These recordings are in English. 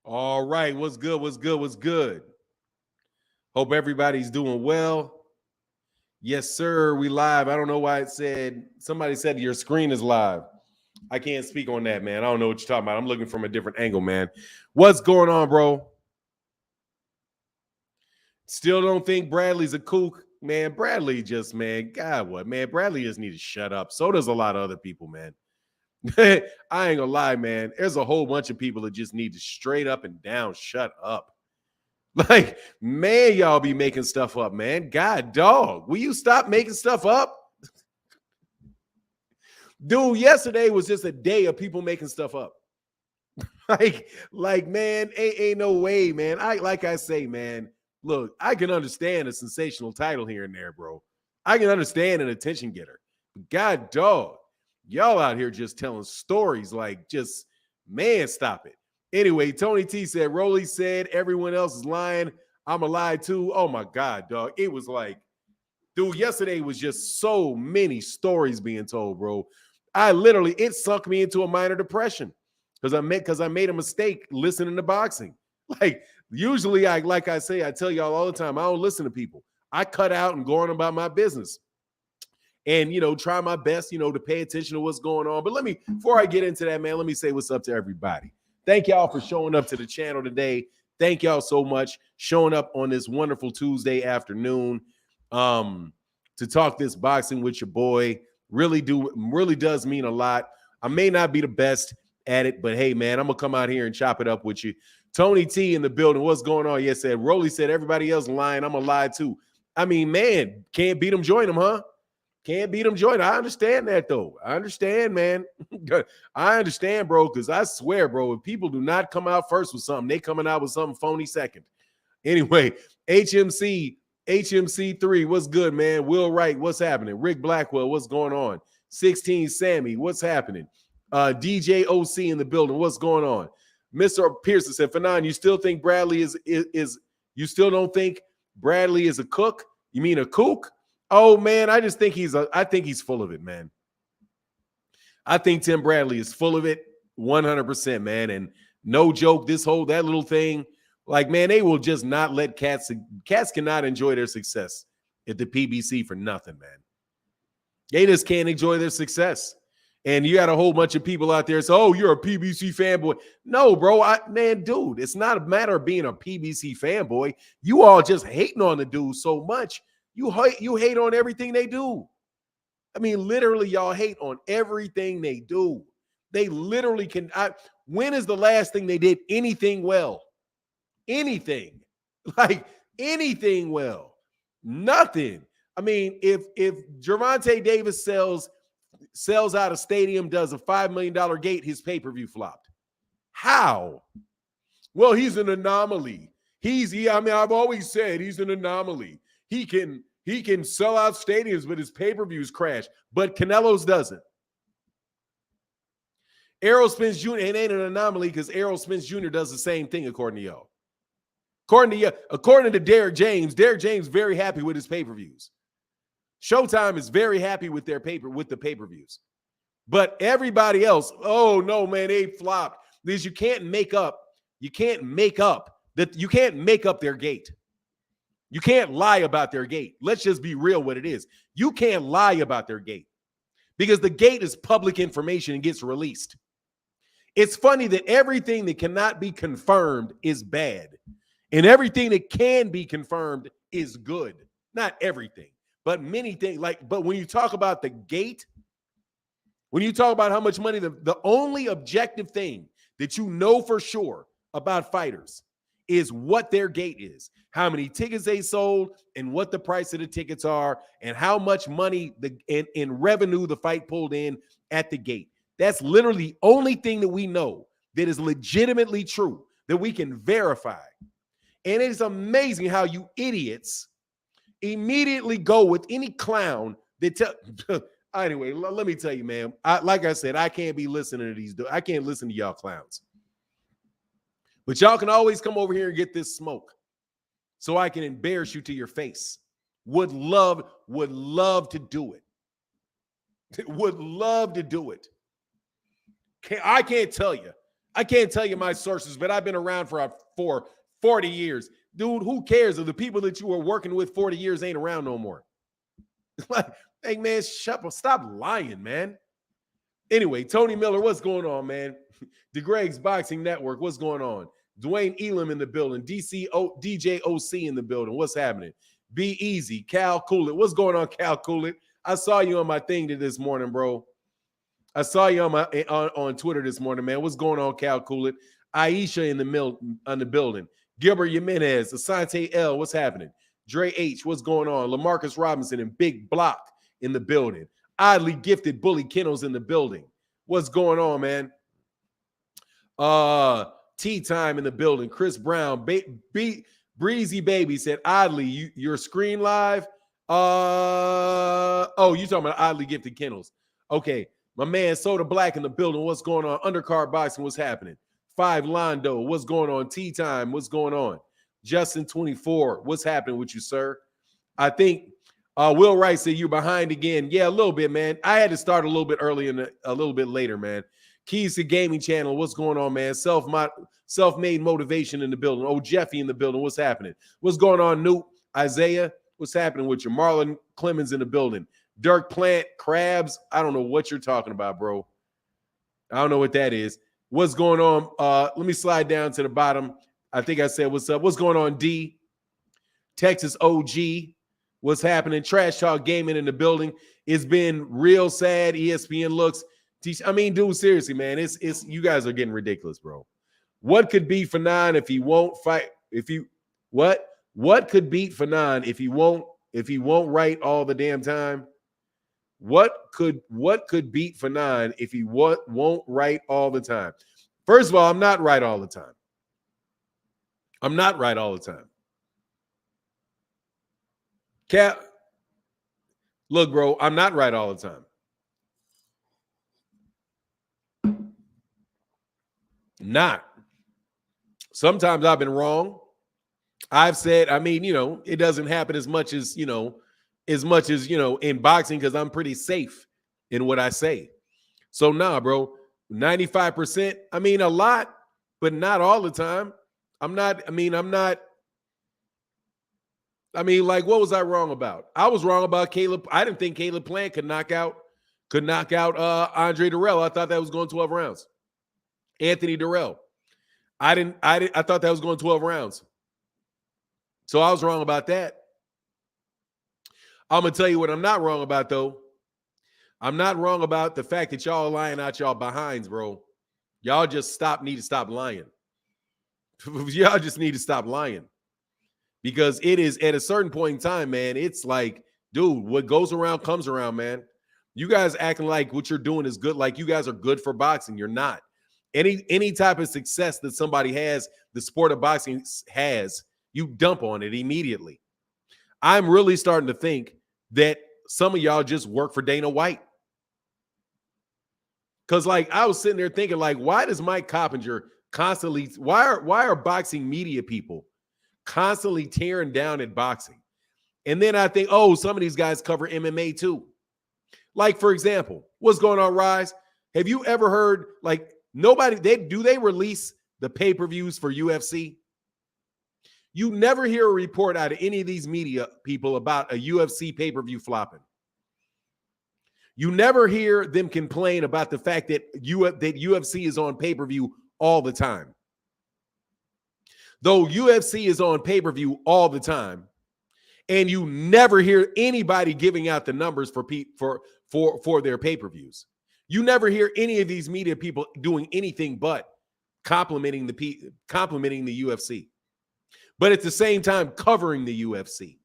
All right, what's good? What's good? What's good? Hope everybody's doing well. Yes, sir. We live. I don't know why it said somebody said your screen is live. I can't speak on that, man. I don't know what you're talking about. I'm looking from a different angle, man. What's going on, bro? Still don't think Bradley's a kook, man. Bradley just, man, God, what, man? Bradley just need to shut up. So does a lot of other people, man. I ain't gonna lie, man. There's a whole bunch of people that just need to straight up and down shut up. Like, man, y'all be making stuff up, man. God, dog, will you stop making stuff up? Dude, yesterday was just a day of people making stuff up. like, man, ain't no way, man. Like I say, man, look, I can understand a sensational title here and there, bro. I can understand an attention getter. God, dog, y'all out here just telling stories like just, man, stop it. Anyway, Tony T said, Rolly said everyone else is lying. I'm a lie too. Oh my God, dog. It was like, dude, yesterday was just so many stories being told, bro. It sunk me into a minor depression because I made a mistake listening to boxing. Like, usually like I say, I tell y'all all the time, I don't listen to people. I cut out and go on about my business. And try my best, to pay attention to what's going on. But before I get into that, man, let me say what's up to everybody. Thank y'all for showing up to the channel today. Thank y'all so much showing up on this wonderful Tuesday afternoon to talk this boxing with your boy. Really does mean a lot. I may not be the best at it, but hey, man, I'm gonna come out here and chop it up with you. Tony T in the building. What's going on? Yes, said Rolly said everybody else lying. I'm gonna lie too. I mean, man, can't beat them, join them, huh? Can't beat them, join. I understand that, though. I understand, man. I understand, bro, because I swear, bro, if people do not come out first with something, they coming out with something phony second. Anyway, HMC3, what's good, man? Will Wright, what's happening? Rick Blackwell, what's going on? 16 Sammy, what's happening? DJ OC in the building, what's going on? Mr. Pearson said, Fanon, you still think Bradley is you still don't think Bradley is a cook? You mean a kook? Oh, man, I think he's full of it, man. I think Tim Bradley is full of it 100%, man. And no joke, that little thing, like, man, they will just not let cats cannot enjoy their success at the PBC for nothing, man. They just can't enjoy their success. And you got a whole bunch of people out there say, oh, you're a PBC fanboy. No, bro, dude, it's not a matter of being a PBC fanboy. You all just hating on the dude so much. You hate on everything they do. I mean, literally, y'all hate on everything they do. They literally can. When is the last thing they did anything well? Anything. Like, anything well? Nothing. I mean, if Gervonta Davis sells out a stadium, does a $5 million gate, his pay-per-view flopped. How? Well, he's an anomaly. I've always said he's an anomaly. He can sell out stadiums, but his pay-per-views crash. But Canelo's doesn't. Errol Spence Jr. It ain't an anomaly because Errol Spence Jr. does the same thing, according to y'all. According to Derek James very happy with his pay-per-views. Showtime is very happy with the pay-per-views. But everybody else, oh no, man, they flopped. Because you can't make up their gate. You can't lie about their gate. Let's just be real what it is. You can't lie about their gate because the gate is public information and gets released. It's funny that everything that cannot be confirmed is bad and everything that can be confirmed is good. Not everything, but many things. But when you talk about the gate, when you talk about how much money, the only objective thing that you know for sure about fighters is what their gate is, how many tickets they sold and what the price of the tickets are and how much money in revenue the fight pulled in at the gate. That's literally the only thing that we know that is legitimately true, that we can verify. And it's amazing how you idiots immediately go with any clown that anyway, let me tell you, man, like I said, I can't be listening to these. I can't listen to y'all clowns. But y'all can always come over here and get this smoke so I can embarrass you to your face. Would love to do it. Would love to do it. I can't tell you. I can't tell you my sources, but I've been around for 40 years. Dude, who cares if the people that you were working with 40 years ain't around no more? Like, hey, man, stop lying, man. Anyway, Tony Miller, what's going on, man? DeGreg's Boxing Network, what's going on? Dwayne Elam in the building. DJ OC in the building. What's happening? Be easy. Cal Coolit. What's going on, Cal Coolit? I saw you on my thing this morning, bro. I saw you on Twitter this morning, man. What's going on, Cal Coolit? Aisha in the building. Gilbert Jimenez, Asante L. What's happening? Dre H. What's going on? LaMarcus Robinson and Big Block in the building. Oddly gifted Bully Kennels in the building. What's going on, man? Tea Time in the building. Chris Brown, Breezy Baby said, oddly, your screen live. Oh, you talking about oddly gifted Kennels. Okay. My man Soda Black in the building. What's going on? Undercard Boxing. What's happening? 5 Londo. What's going on? Tea Time. What's going on? Justin 24. What's happening with you, sir? I think Will Wright said you're behind again. Yeah, a little bit, man. I had to start a little bit early and a little bit later, man. Keys to Gaming Channel. What's going on, man? Self-made motivation in the building. Oh, Jeffy in the building. What's happening? What's going on, Newt? Isaiah? What's happening with you? Marlon Clemens in the building. Dirk Plant, Crabs. I don't know what you're talking about, bro. I don't know what that is. What's going on? Let me slide down to the bottom. I think I said what's up. What's going on, D? Texas OG. What's happening? Trash Talk Gaming in the building. It's been real sad. ESPN looks. I mean, dude, seriously, man. It's you guys are getting ridiculous, bro. What could beat Fanon if he won't fight? What could beat Fanon if he won't write all the damn time? What could beat Fanon if he won't write all the time? First of all, I'm not right all the time. I'm not right all the time. Cap, look, bro, I'm not right all the time. Not. Sometimes I've been wrong. I've said, I mean, it doesn't happen as much as, in boxing because I'm pretty safe in what I say. So, nah, bro, 95%, I mean, a lot, but not all the time. Like, what was I wrong about? I was wrong about Caleb. I didn't think Caleb Plant could knock out Andre Durrell. I thought that was going 12 rounds. Anthony Durrell. I thought that was going 12 rounds. So I was wrong about that. I'm going to tell you what I'm not wrong about, though. I'm not wrong about the fact that y'all are lying out y'all behinds, bro. Y'all just need to stop lying. Y'all just need to stop lying. Because it is at a certain point in time, man, it's like, dude, what goes around comes around, man. You guys acting like what you're doing is good, like you guys are good for boxing. You're not. Any type of success that somebody has, the sport of boxing has, you dump on it immediately. I'm really starting to think that some of y'all just work for Dana White. Because, like, I was sitting there thinking, like, why does Mike Coppinger constantly, why are boxing media people constantly tearing down at boxing? And then I think, oh, some of these guys cover MMA too. Like, for example, what's going on, Rise? Have you ever heard, like, do they release the pay-per-views for UFC? You never hear a report out of any of these media people about a UFC pay-per-view flopping. You never hear them complain about the fact that UFC is on pay-per-view all the time. Though UFC is on pay-per-view all the time, and you never hear anybody giving out the numbers for their pay-per-views. You never hear any of these media people doing anything but complimenting the UFC. But at the same time, covering the UFC.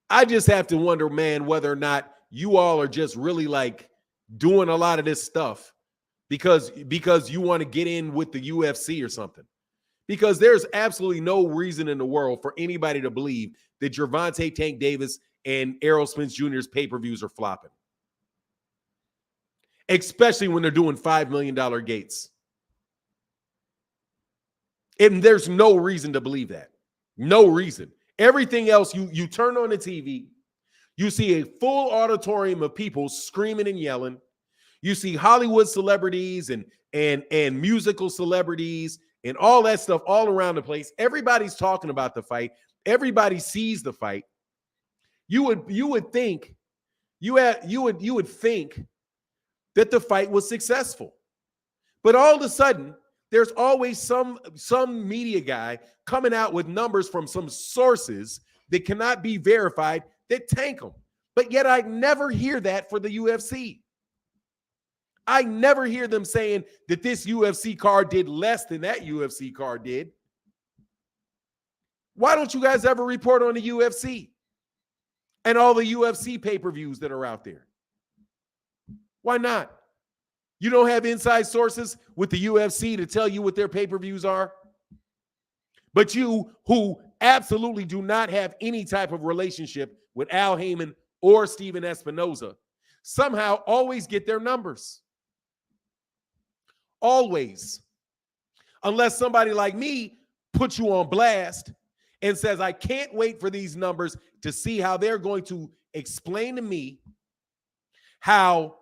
I just have to wonder, man, whether or not you all are just really like doing a lot of this stuff because you want to get in with the UFC or something. Because there's absolutely no reason in the world for anybody to believe that Gervonta Tank Davis and Errol Spence Jr.'s pay-per-views are flopping. Especially when they're doing $5 million gates. And there's no reason to believe that. No reason. Everything else, you turn on the TV, you see a full auditorium of people screaming and yelling. You see Hollywood celebrities and musical celebrities and all that stuff all around the place. Everybody's talking about the fight. Everybody sees the fight. You would think that the fight was successful. But all of a sudden, there's always some media guy coming out with numbers from some sources that cannot be verified that tank them. But yet I never hear that for the UFC. I never hear them saying that this UFC card did less than that UFC card did. Why don't you guys ever report on the UFC and all the UFC pay-per-views that are out there? Why not? You don't have inside sources with the UFC to tell you what their pay-per-views are? But you, who absolutely do not have any type of relationship with Al Heyman or Steven Espinoza, somehow always get their numbers. Always. Unless somebody like me puts you on blast and says, I can't wait for these numbers to see how they're going to explain to me how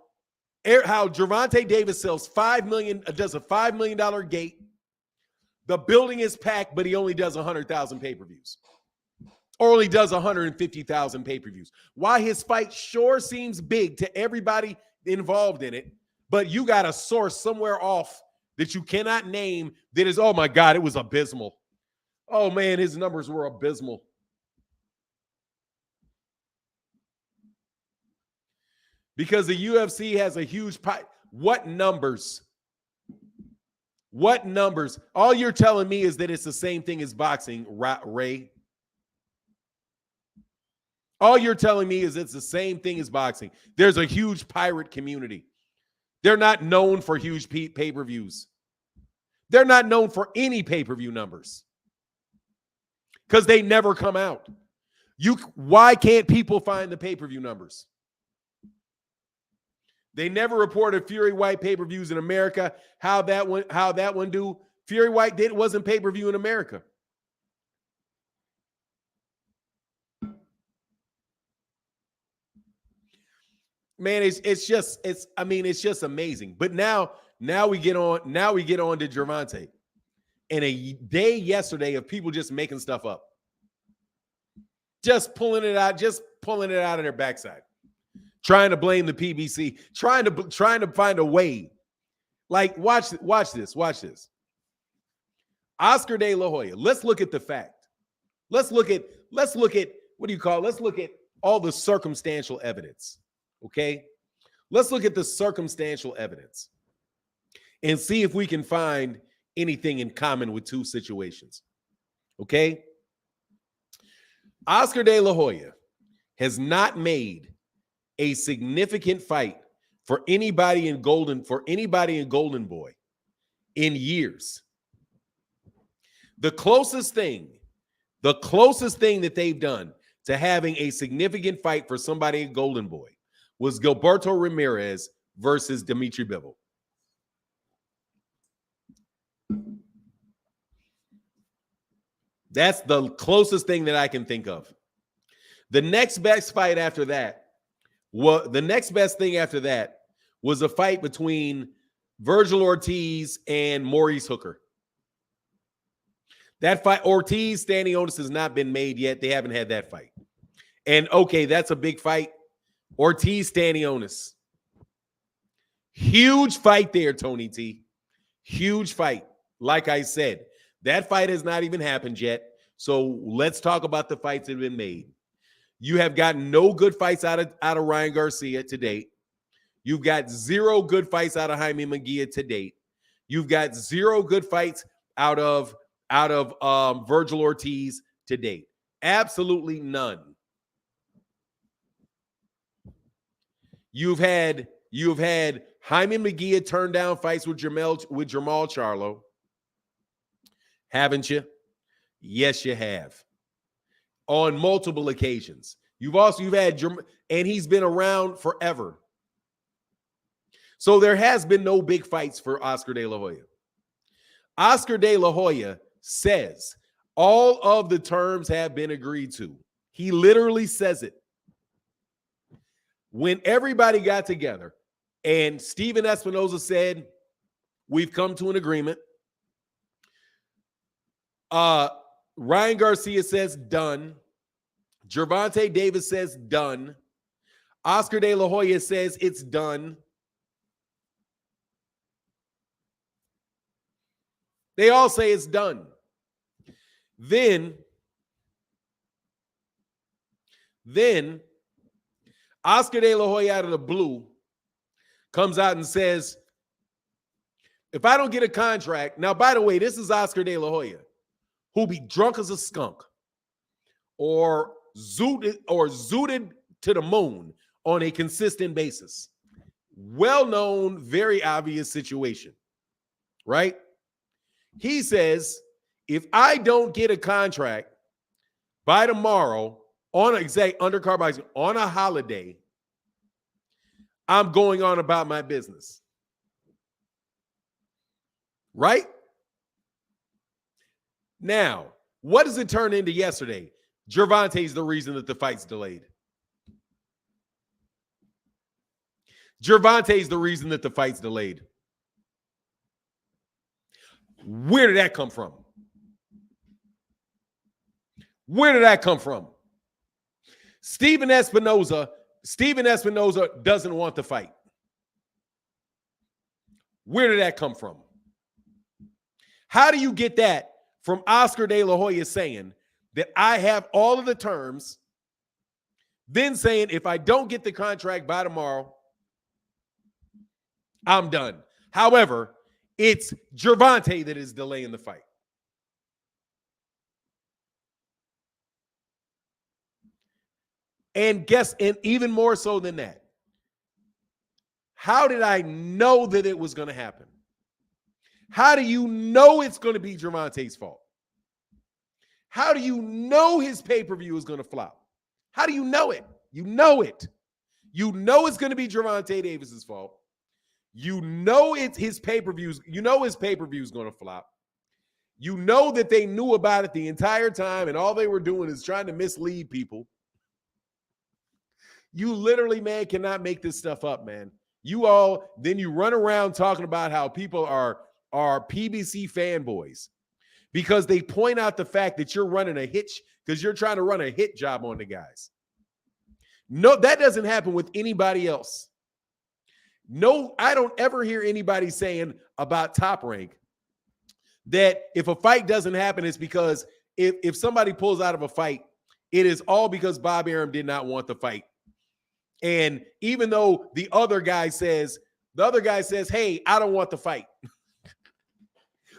Gervonta Davis sells does a $5 million gate. The building is packed, but he only does 100,000 pay-per-views. Or only does 150,000 pay-per-views. Why his fight sure seems big to everybody involved in it, but you got a source somewhere off that you cannot name that is, oh my God, it was abysmal. Oh man, his numbers were abysmal. Because the UFC has a huge What numbers? What numbers? All you're telling me is that it's the same thing as boxing, Ray. All you're telling me is it's the same thing as boxing. There's a huge pirate community. They're not known for huge pay-per-views. They're not known for any pay-per-view numbers because they never come out. Why can't people find the pay-per-view numbers? They never reported Fury White pay-per-views in America. How that one do? Fury White wasn't pay-per-view in America. Man, it's just amazing. But now we get on to Gervonta. And a day yesterday of people just making stuff up. Just pulling it out of their backside. Trying to blame the PBC, trying to find a way. Like, watch this. Oscar De La Hoya. Let's look at the fact. Let's look at all the circumstantial evidence. Okay? Let's look at the circumstantial evidence and see if we can find anything in common with two situations. Okay? Oscar De La Hoya has not made a significant fight for anybody in Golden Boy in years. The closest thing that they've done to having a significant fight for somebody in Golden Boy was Gilberto Ramirez versus Dimitri Bivol. That's the closest thing that I can think of. The next best thing after that was a fight between Virgil Ortiz and Maurice Hooker. That fight, Ortiz, Stanionis has not been made yet. They haven't had that fight. And okay, that's a big fight. Ortiz, Stanionis. Huge fight there, Tony T. Huge fight. Like I said, that fight has not even happened yet. So let's talk about the fights that have been made. You have gotten no good fights out of Ryan Garcia to date. You've got zero good fights out of Jaime Munguia to date. You've got zero good fights out of Virgil Ortiz to date. Absolutely none. You've had Jaime Munguia turn down fights with Jamal Charlo. Haven't you? Yes, you have. On multiple occasions. You've had, and he's been around forever. So there has been no big fights for Oscar De La Hoya. Oscar De La Hoya says all of the terms have been agreed to. He literally says it. When everybody got together, And Steven Espinoza said, we've come to an agreement. Ryan Garcia says done. Gervonta Davis says done. Oscar De La Hoya says it's done. They all say it's done. Then Oscar De La Hoya out of the blue comes out and says, if I don't get a contract, now, by the way, this is Oscar De La Hoya, who'll be drunk as a skunk or zooted to the moon on a consistent basis. Well-known, very obvious situation, right? He says, if I don't get a contract by tomorrow on undercard boxing on a holiday, I'm going on about my business. Right? Now, what does it turn into yesterday? Gervonta's the reason that the fight's delayed. Gervonta's the reason that the fight's delayed. Where did that come from? Where did that come from? Steven Espinoza doesn't want the fight. Where did that come from? How do you get that from Oscar De La Hoya saying that I have all of the terms, then saying if I don't get the contract by tomorrow, I'm done? However, it's Gervonta that is delaying the fight. And even more so than that, how did I know that it was going to happen? How do you know it's going to be Gervonta's fault? How do you know his pay-per-view is going to flop? How do you know it? You know it. You know it's going to be Gervonta Davis's fault. You know it's his pay-per-views. You know his pay-per-view is going to flop. You know that they knew about it the entire time, and all they were doing is trying to mislead people. You literally, man, cannot make this stuff up, man. You run around talking about how people are PBC fanboys because they point out the fact that you're running a hitch because you're trying to run a hit job on the guys. No, that doesn't happen with anybody else. No, I don't ever hear anybody saying about Top Rank that if a fight doesn't happen, it's because if somebody pulls out of a fight, it is all because Bob Arum did not want the fight. And even though the other guy says, hey, I don't want the fight.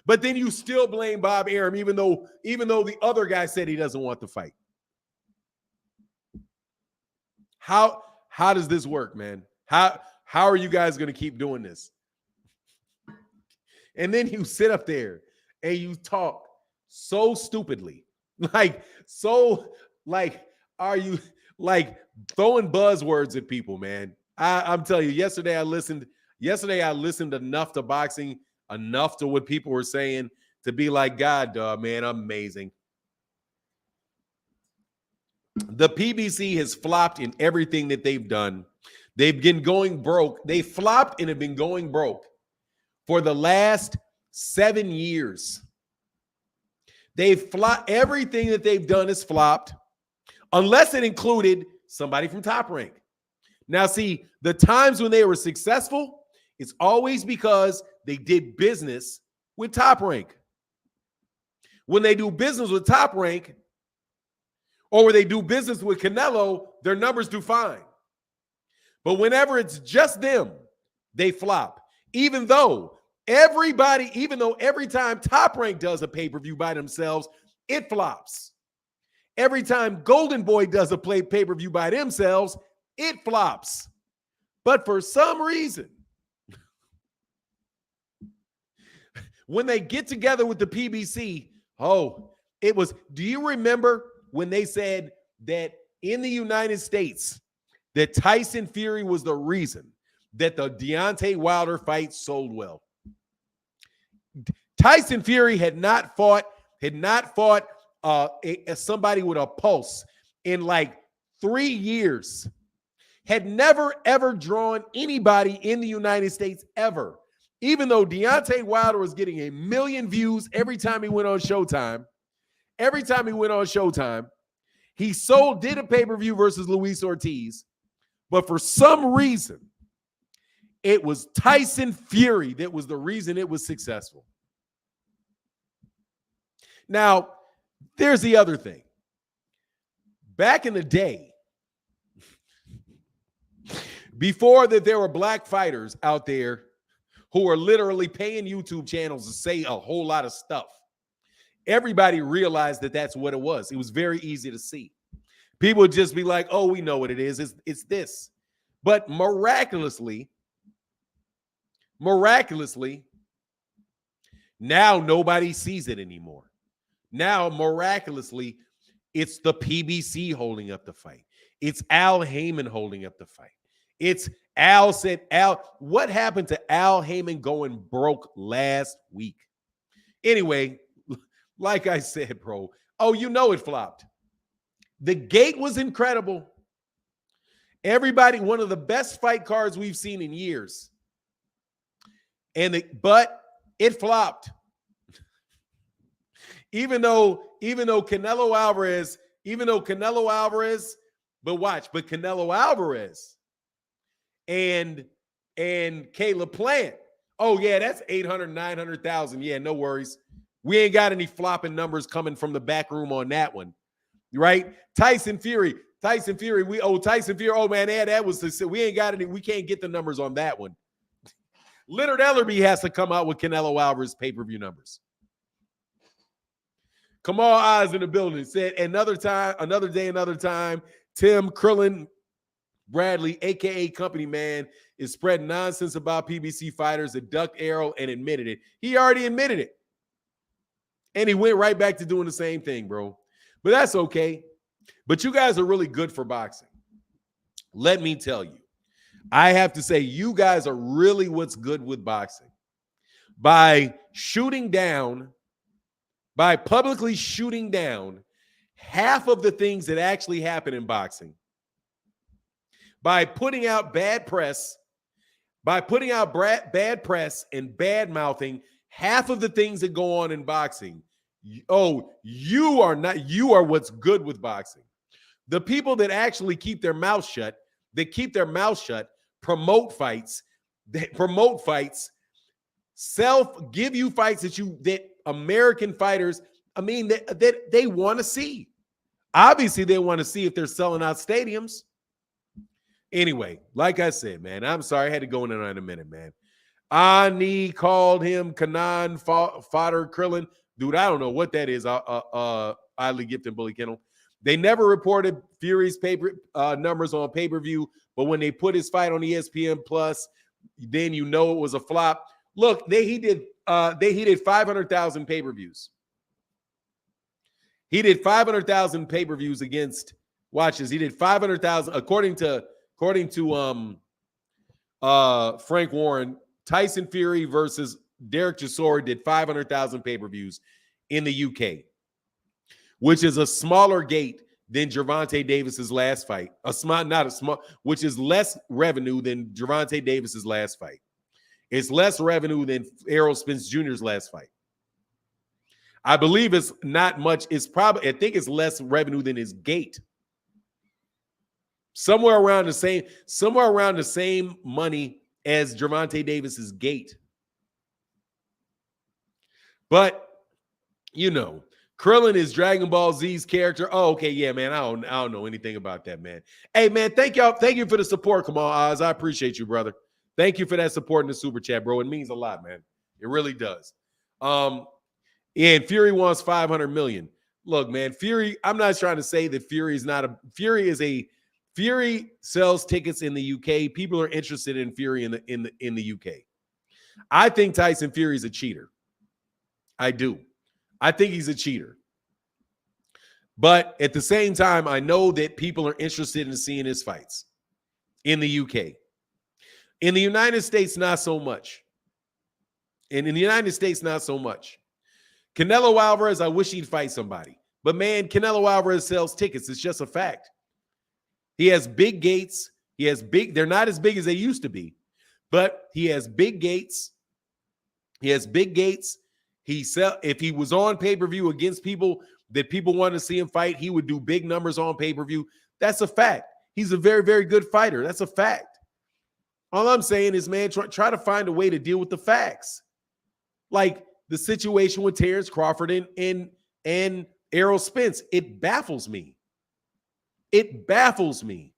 But then you still blame Bob Arum, even though the other guy said he doesn't want the fight. How does this work, man? How are you guys going to keep doing this? And then you sit up there and you talk so stupidly. Are you throwing buzzwords at people, man? I'm telling you, yesterday I listened enough to boxing, enough to what people were saying to be like, God, dog, man, amazing. The PBC has flopped in everything that they've done. They've been going broke. They flopped and have been going broke for the last 7 years. They've flopped. Everything that they've done is flopped, unless it included somebody from Top Rank. Now, see, the times when they were successful, it's always because they did business with Top Rank. When they do business with Top Rank, or when they do business with Canelo, their numbers do fine. But whenever it's just them, they flop. Even though every time Top Rank does a pay-per-view by themselves, it flops. Every time Golden Boy does a pay-per-view by themselves, it flops. But for some reason, when they get together with the PBC, do you remember when they said that in the United States, that Tyson Fury was the reason that the Deontay Wilder fight sold well? Tyson Fury had not fought somebody with a pulse in like 3 years. had never, ever drawn anybody in the United States ever. Even though Deontay Wilder was getting 1 million views every time he went on Showtime, he did a pay-per-view versus Luis Ortiz. But for some reason, it was Tyson Fury that was the reason it was successful. Now, there's the other thing. Back in the day, before that, there were black fighters out there who were literally paying YouTube channels to say a whole lot of stuff. Everybody realized that that's what it was. It was very easy to see. People would just be like, oh, we know what it is. It's this. But miraculously, now nobody sees it anymore. Now, miraculously, it's the PBC holding up the fight. It's Al Heyman holding up the fight. It's what happened to Al Heyman going broke last week? Anyway, like I said, bro, it flopped. The gate was incredible. Everybody, one of the best fight cards we've seen in years. But it flopped. Even though Canelo Alvarez, but Canelo Alvarez and Caleb Plant. Oh, yeah, that's 800, 900,000. Yeah, no worries. We ain't got any flopping numbers coming from the back room on that one. Right? Tyson Fury. Tyson Fury, oh man, that was we ain't got any, we can't get the numbers on that one. Leonard Ellerby has to come out with Canelo Alvarez pay-per-view numbers. Kamal Oz in the building said, another day, another time. Tim Krillin Bradley, aka Company Man, is spreading nonsense about PBC fighters that ducked arrow and admitted it. He already admitted it. And he went right back to doing the same thing, bro. But that's okay. But you guys are really good for boxing. Let me tell you. I have to say, you guys are really what's good with boxing. By publicly shooting down half of the things that actually happen in boxing, by putting out bad press and bad mouthing half of the things that go on in boxing. You are what's good with boxing. The people that actually keep their mouth shut, promote fights, give you fights that American fighters, that they want to see. Obviously, they want to see if they're selling out stadiums. Anyway, like I said, man, I'm sorry. I had to go in there in a minute, man. Ani called him Kanan fodder Krillin. Dude, I don't know what that is. Idly gifted Bully Kennel. They never reported Fury's numbers on pay-per-view, but when they put his fight on ESPN Plus, then you know it was a flop. Look, he did 500,000 pay-per-views. He did 500,000 pay-per-views against watches. He did 500,000 according to Frank Warren. Tyson Fury versus Derek Chisora did 500,000 pay-per-views in the UK, which is a smaller gate than Gervonta Davis's last fight. Which is less revenue than Gervonta Davis's last fight. It's less revenue than Errol Spence Jr.'s last fight. I believe it's not much. I think it's less revenue than his gate. Somewhere around the same money as Gervonta Davis's gate. But, Krillin is Dragon Ball Z's character. Oh, okay, yeah, man. I don't know anything about that, man. Hey, man, thank y'all. Thank you for the support, Kamal Oz. I appreciate you, brother. Thank you for that support in the super chat, bro. It means a lot, man. It really does. And Fury wants 500 million. Look, man, Fury. I'm not trying to say that Fury sells tickets in the UK. People are interested in Fury in the UK. I think Tyson Fury is a cheater. I do. I think he's a cheater. But at the same time, I know that people are interested in seeing his fights in the UK. In the United States, not so much. And in the United States, not so much. Canelo Alvarez, I wish he'd fight somebody. But, man, Canelo Alvarez sells tickets. It's just a fact. He has big gates. He has they're not as big as they used to be, but he has big gates. If he was on pay-per-view against people that people want to see him fight, he would do big numbers on pay-per-view. That's a fact. He's a very, very good fighter. That's a fact. All I'm saying is, man, try to find a way to deal with the facts. Like the situation with Terrence Crawford and Errol Spence. It baffles me. It baffles me.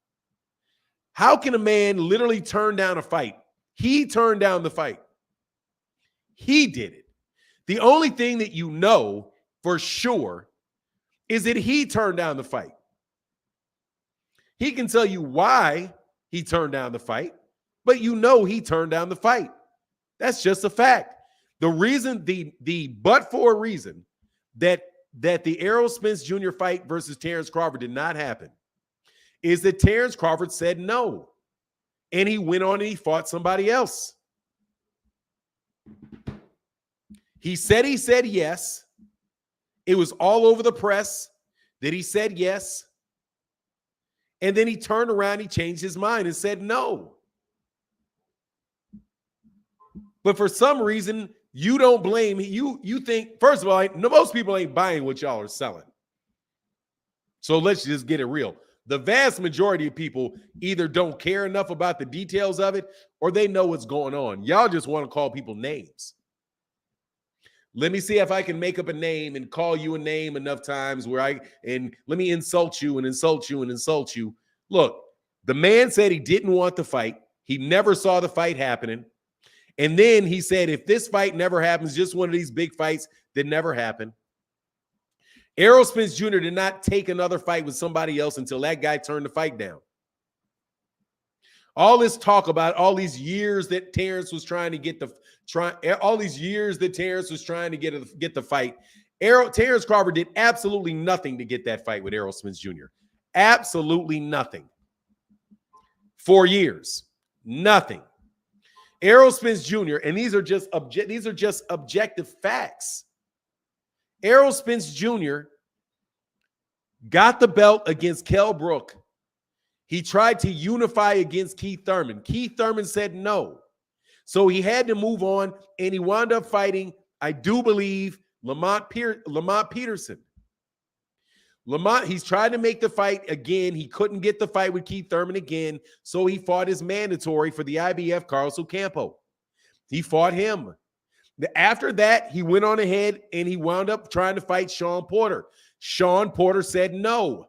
How can a man literally turn down a fight? He turned down the fight. He did it. The only thing that you know for sure is that he turned down the fight. He can tell you why he turned down the fight, but you know he turned down the fight. That's just a fact. The reason, but for a reason that the Errol Spence Jr. fight versus Terrence Crawford did not happen is that Terrence Crawford said no. And he went on and he fought somebody else. He said yes. It was all over the press that he said yes. And then he turned around, he changed his mind and said no. But for some reason, you don't blame, you think, first of all, most people ain't buying what y'all are selling. So let's just get it real. The vast majority of people either don't care enough about the details of it or they know what's going on. Y'all just want to call people names. Let me see if I can make up a name and call you a name enough times and let me insult you and insult you and insult you. Look, the man said he didn't want the fight. He never saw the fight happening. And then he said, if this fight never happens, just one of these big fights that never happened. Errol Spence Jr. did not take another fight with somebody else until that guy turned the fight down. All this talk about all these years that Terrence was trying to get the fight. Terrence Crawford did absolutely nothing to get that fight with Errol Spence Jr. Absolutely nothing. 4 years. Nothing. Errol Spence Jr., and these are just objective facts. Errol Spence Jr. got the belt against Kell Brook. He tried to unify against Keith Thurman. Keith Thurman said no. So he had to move on, and he wound up fighting, I do believe, Lamont Peterson. He's tried to make the fight again. He couldn't get the fight with Keith Thurman again, so he fought his mandatory for the IBF, Carlos Ocampo. He fought him. After that, he went on ahead and he wound up trying to fight Sean Porter. Sean Porter said no.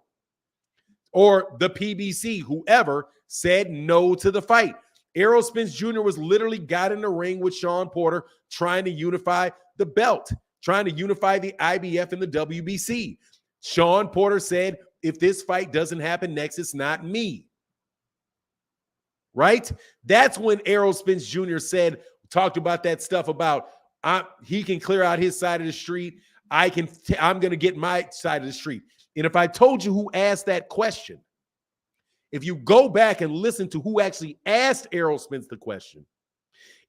Or the PBC, whoever, said no to the fight. Errol Spence Jr. was literally got in the ring with Sean Porter trying to unify the belt, trying to unify the IBF and the WBC. Sean Porter said, if this fight doesn't happen next, it's not me. Right? That's when Errol Spence Jr. talked about that stuff about he can clear out his side of the street. I'm going to get my side of the street. And if I told you who asked that question, if you go back and listen to who actually asked Errol Spence the question,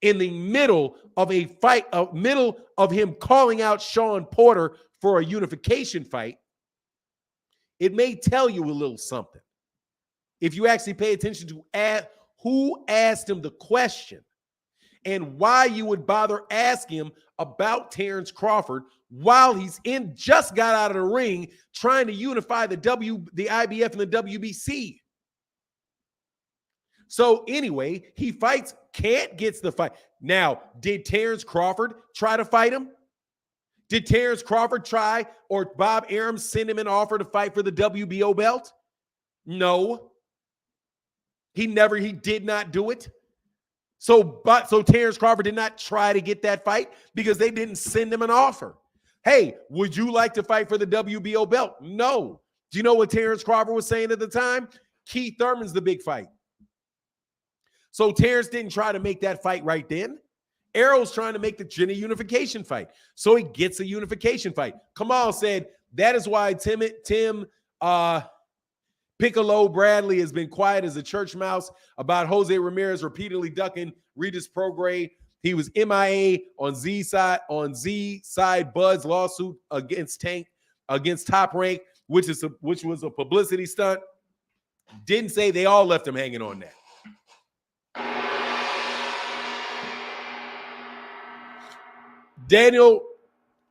in the middle of a fight, middle of him calling out Sean Porter for a unification fight, it may tell you a little something. If you actually pay attention to who asked him the question and why you would bother asking him about Terrence Crawford while he's just got out of the ring trying to unify the IBF and the WBC. So anyway, he fights, gets the fight. Now, did Terrence Crawford try to fight him? Did Terrence Crawford try, or Bob Arum send him an offer to fight for the WBO belt? No. He did not do it. So Terrence Crawford did not try to get that fight because they didn't send him an offer. Hey, would you like to fight for the WBO belt? No. Do you know what Terrence Crawford was saying at the time? Keith Thurman's the big fight. So Terrence didn't try to make that fight right then. Errol's trying to make the Jenny unification fight. So he gets a unification fight. Kamal said that is why Tim Piccolo Bradley has been quiet as a church mouse about Jose Ramirez repeatedly ducking Regis Prograis. He was MIA on Z side Bud's lawsuit against Top Rank, which was a publicity stunt. Didn't say they all left him hanging on that. Daniel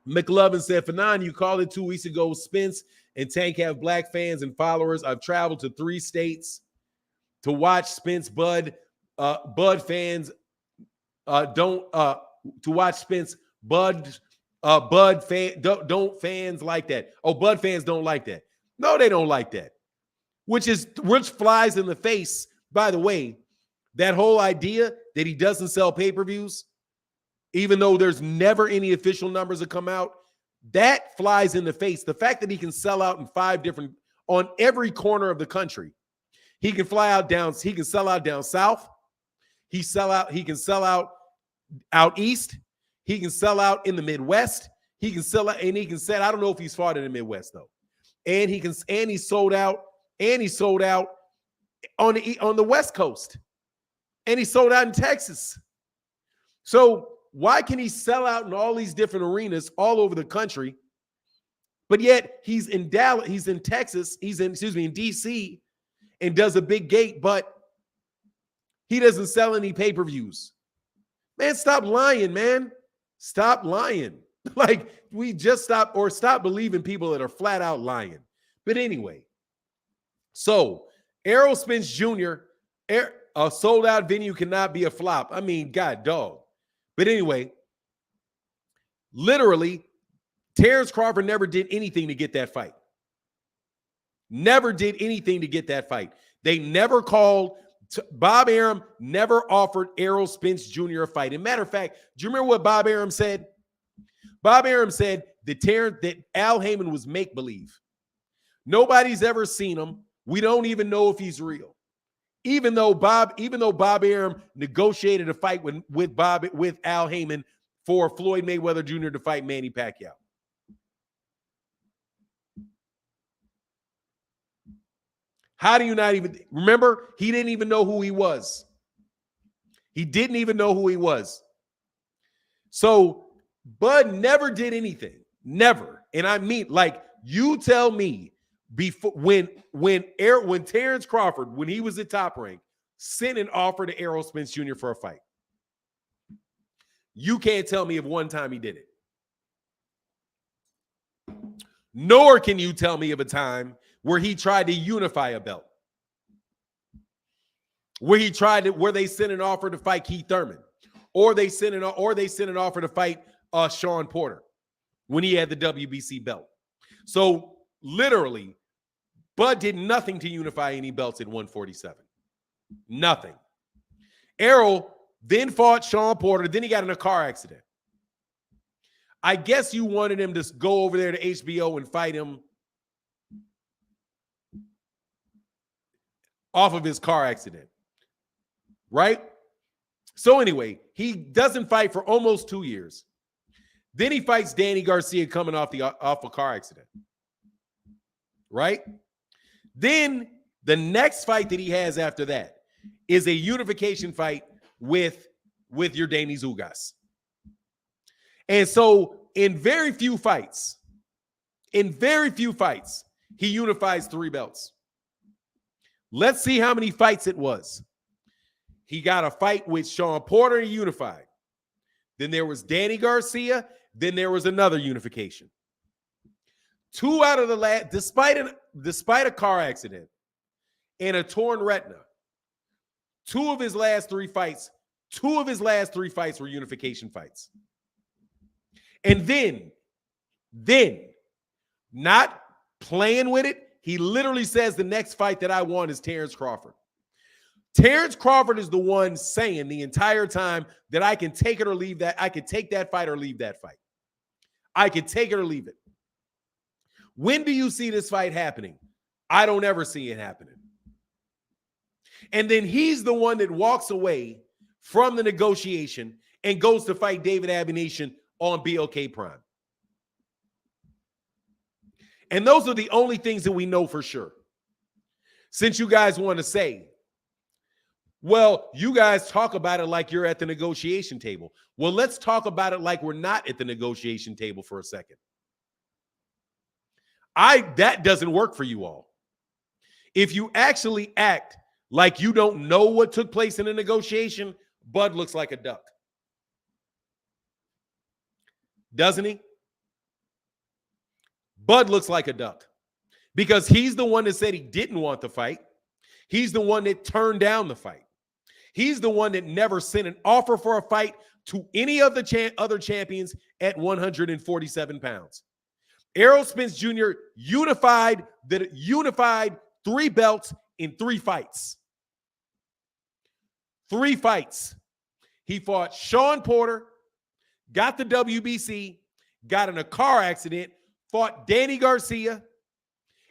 McLovin said, Fanon, you called it 2 weeks ago. Spence and Tank have black fans and followers. I've traveled to 3 states to watch Spence. Bud fans to watch Spence. Bud don't fans like that. Oh, Bud fans don't like that. No, they don't like that. Which flies in the face, by the way, that whole idea that he doesn't sell pay-per-views, even though there's never any official numbers that come out, that flies in the face. The fact that he can sell out in 5 different, on every corner of the country. He can sell out down south. He can sell out east. He can sell out in the Midwest. He can sell out, and he can sell. I don't know if he's fought in the Midwest though. And he sold out on the West Coast. And he sold out in Texas. So why can he sell out in all these different arenas all over the country? But yet he's in Dallas, he's in Texas, in DC, and does a big gate, but he doesn't sell any pay-per-views. Man, stop lying, man. Stop lying. Like, we just stop believing people that are flat out lying. But anyway, so Errol Spence Jr., a sold-out venue cannot be a flop. I mean, God, dog. But anyway, literally, Terrence Crawford never did anything to get that fight. Never did anything to get that fight. They never called. Bob Arum never offered Errol Spence Jr. a fight. As a matter of fact, do you remember what Bob Arum said? Bob Arum said that Al Heyman was make-believe. Nobody's ever seen him. We don't even know if he's real. Even though Bob Arum negotiated a fight with Al Heyman for Floyd Mayweather Jr. to fight Manny Pacquiao. How do you not even remember? He didn't even know who he was. He didn't even know who he was. So Bud never did anything. Never. And I mean, like, you tell me before when Terrence Crawford, when he was at Top Rank, sent an offer to Errol Spence Jr. for a fight. You can't tell me of one time he did it. Nor can you tell me of a time where he tried to unify a belt. Where they sent an offer to fight Keith Thurman. Or they sent an offer to fight Sean Porter when he had the WBC belt. So literally, Bud did nothing to unify any belts at 147. Nothing. Errol then fought Sean Porter. Then he got in a car accident. I guess you wanted him to go over there to HBO and fight him off of his car accident. Right? So anyway, he doesn't fight for almost 2 years. Then he fights Danny Garcia coming off a car accident. Right? Then the next fight that he has after that is a unification fight with your Danny Ugas. And so in very few fights, he unifies 3 belts. Let's see how many fights it was. He got a fight with Sean Porter, he unified. Then there was Danny Garcia. Then there was another unification. 2 out of the last, despite a car accident and a torn retina, 2 of his last 3 fights were unification fights. And then, not playing with it, he literally says the next fight that I want is Terrence Crawford. Terrence Crawford is the one saying the entire time that I can take it or leave that. I can take that fight or leave that fight. I can take it or leave it. When do you see this fight happening? I don't ever see it happening. And then he's the one that walks away from the negotiation and goes to fight David Abination on BLK Prime. And those are the only things that we know for sure. Since you guys want to say, well, you guys talk about it like you're at the negotiation table. Well, let's talk about it like we're not at the negotiation table for a second. That doesn't work for you all. If you actually act like you don't know what took place in a negotiation, Bud looks like a duck. Doesn't he? Bud looks like a duck because he's the one that said he didn't want the fight. He's the one that turned down the fight. He's the one that never sent an offer for a fight to any of the other champions at 147 pounds. Errol Spence Jr. unified 3 belts in 3 fights. 3 fights. He fought Sean Porter, got the WBC, got in a car accident, fought Danny Garcia,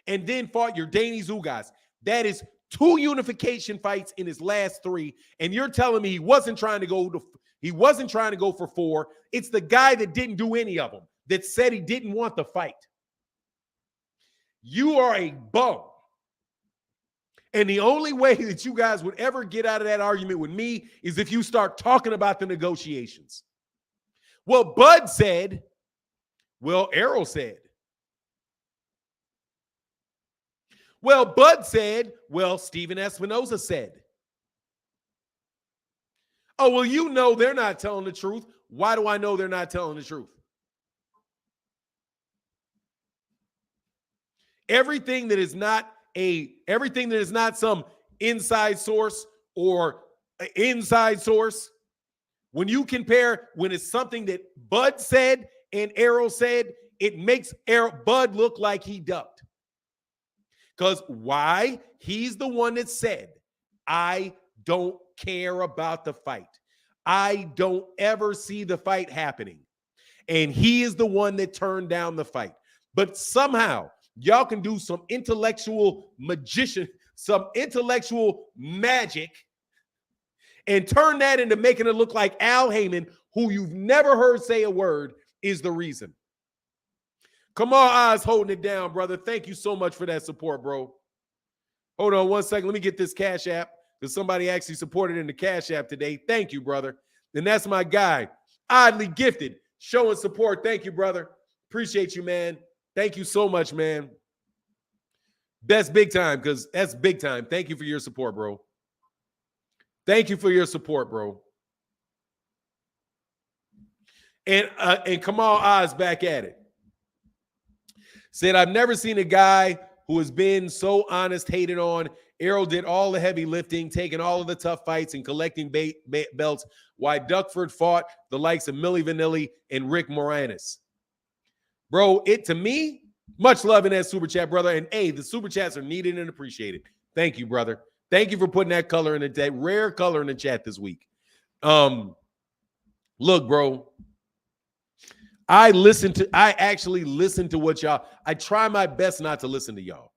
and then fought your Danny Zugas. That is 2 unification fights in his last 3, and you're telling me he wasn't trying to go for 4. It's the guy that didn't do any of them that said he didn't want the fight. You are a bum. And the only way that you guys would ever get out of that argument with me is if you start talking about the negotiations. Well, Bud said, well, Errol said. Well, Bud said, well, Steven Espinoza said. Oh, well, you know they're not telling the truth. Why do I know they're not telling the truth? Everything that is not some inside source or inside source, when you compare, when it's something that Bud said and Errol said, it makes Bud look like he ducked. Because why? He's the one that said, I don't care about the fight. I don't ever see the fight happening. And he is the one that turned down the fight. But somehow, y'all can do some intellectual magic, and turn that into making it look like Al Heyman, who you've never heard say a word, is the reason. Come on, Oz, holding it down, brother. Thank you so much for that support, bro. Hold on one second. Let me get this Cash App, because somebody actually supported in the Cash App today. Thank you, brother. And that's my guy, Oddly Gifted, showing support. Thank you, brother. Appreciate you, man. Thank you so much, man. That's big time, because that's big time. Thank you for your support, bro. Thank you for your support, bro. And Kamal Oz back at it. Said, I've never seen a guy who has been so honest, hated on. Errol did all the heavy lifting, taking all of the tough fights and collecting belts, while Duckford fought the likes of Milli Vanilli and Rick Moranis. Bro, to me, much love in that super chat, brother. And hey, the super chats are needed and appreciated. Thank you, brother. Thank you for putting that color in that rare color in the chat this week. Look, bro. I actually listen to what y'all. I try my best not to listen to y'all.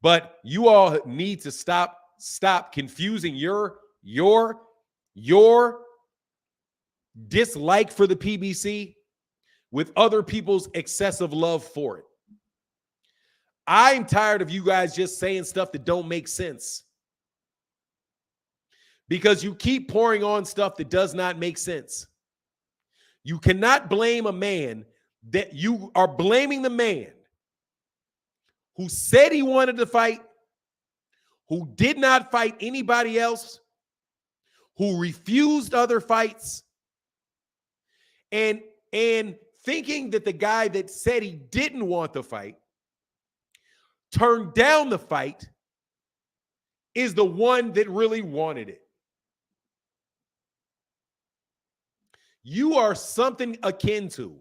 But you all need to stop confusing your dislike for the PBC with other people's excessive love for it. I'm tired of you guys just saying stuff that don't make sense, because you keep pouring on stuff that does not make sense. You cannot blame a man that you are blaming the man who said he wanted to fight, who did not fight anybody else, who refused other fights, and thinking that the guy that said he didn't want the fight, turned down the fight, is the one that really wanted it. You are something akin to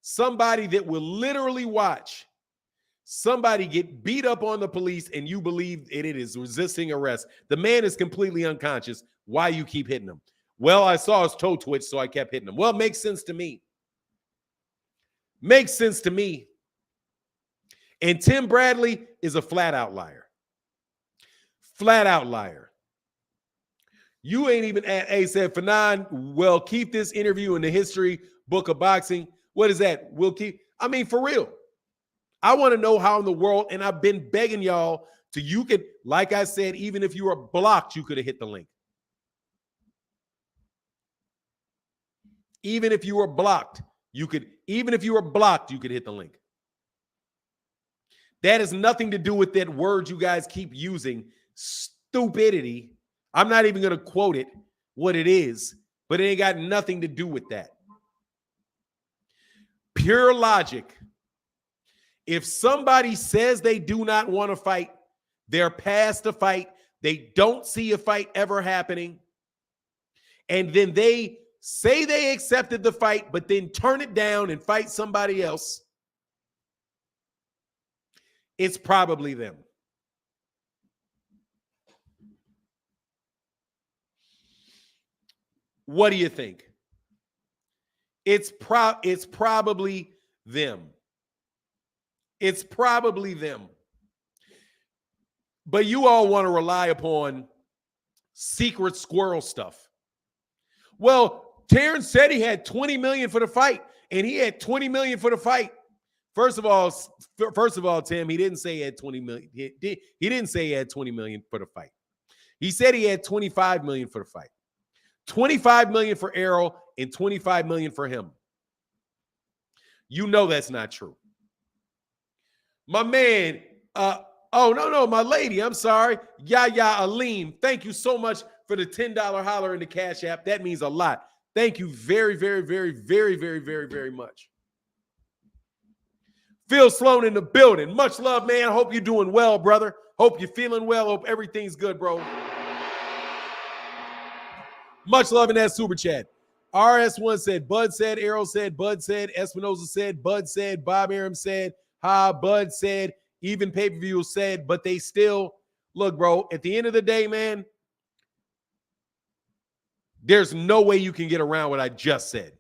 somebody that will literally watch somebody get beat up on the police and you believe it is resisting arrest. The man is completely unconscious. Why you keep hitting him? Well, I saw his toe twitch, so I kept hitting him. Well, it makes sense to me. Makes sense to me. And Tim Bradley is a flat out liar. Flat out liar. You ain't even said, Fanon, well, keep this interview in the history book of boxing. What is that? We'll keep. I mean, for real. I want to know how in the world, and I've been begging y'all to, you could, like I said, even if you were blocked, you could have hit the link. Even if you were blocked, You could, even if you were blocked, you could hit the link. That has nothing to do with that word you guys keep using, stupidity. I'm not even going to quote it, what it is, but it ain't got nothing to do with that. Pure logic. If somebody says they do not want to fight, they're past the fight, they don't see a fight ever happening, and then they say they accepted the fight, but then turn it down and fight somebody else, it's probably them. What do you think? It's probably them. It's probably them. But you all want to rely upon secret squirrel stuff. Well, Terrence said he had $20 million for the fight, and he had $20 million for the fight. First of all, Tim, he didn't say he had $20 million. He didn't say he had $20 million for the fight. He said he had $25 million for the fight. $25 million for Errol and $25 million for him. You know that's not true. My man, my lady, I'm sorry. Yaya Aleem, thank you so much for the $10 holler in the Cash App. That means a lot. Thank you very, very, very, very, very, very, very much. Phil Sloan in the building. Much love, man. Hope you're doing well, brother. Hope you're feeling well. Hope everything's good, bro. Much love in that super chat. RS1 said, Bud said, Errol said, Bud said, Espinoza said, Bud said, Bob Arum said, Bud said, even pay-per-view said, but they still, look, bro, at the end of the day, man, there's no way you can get around what I just said.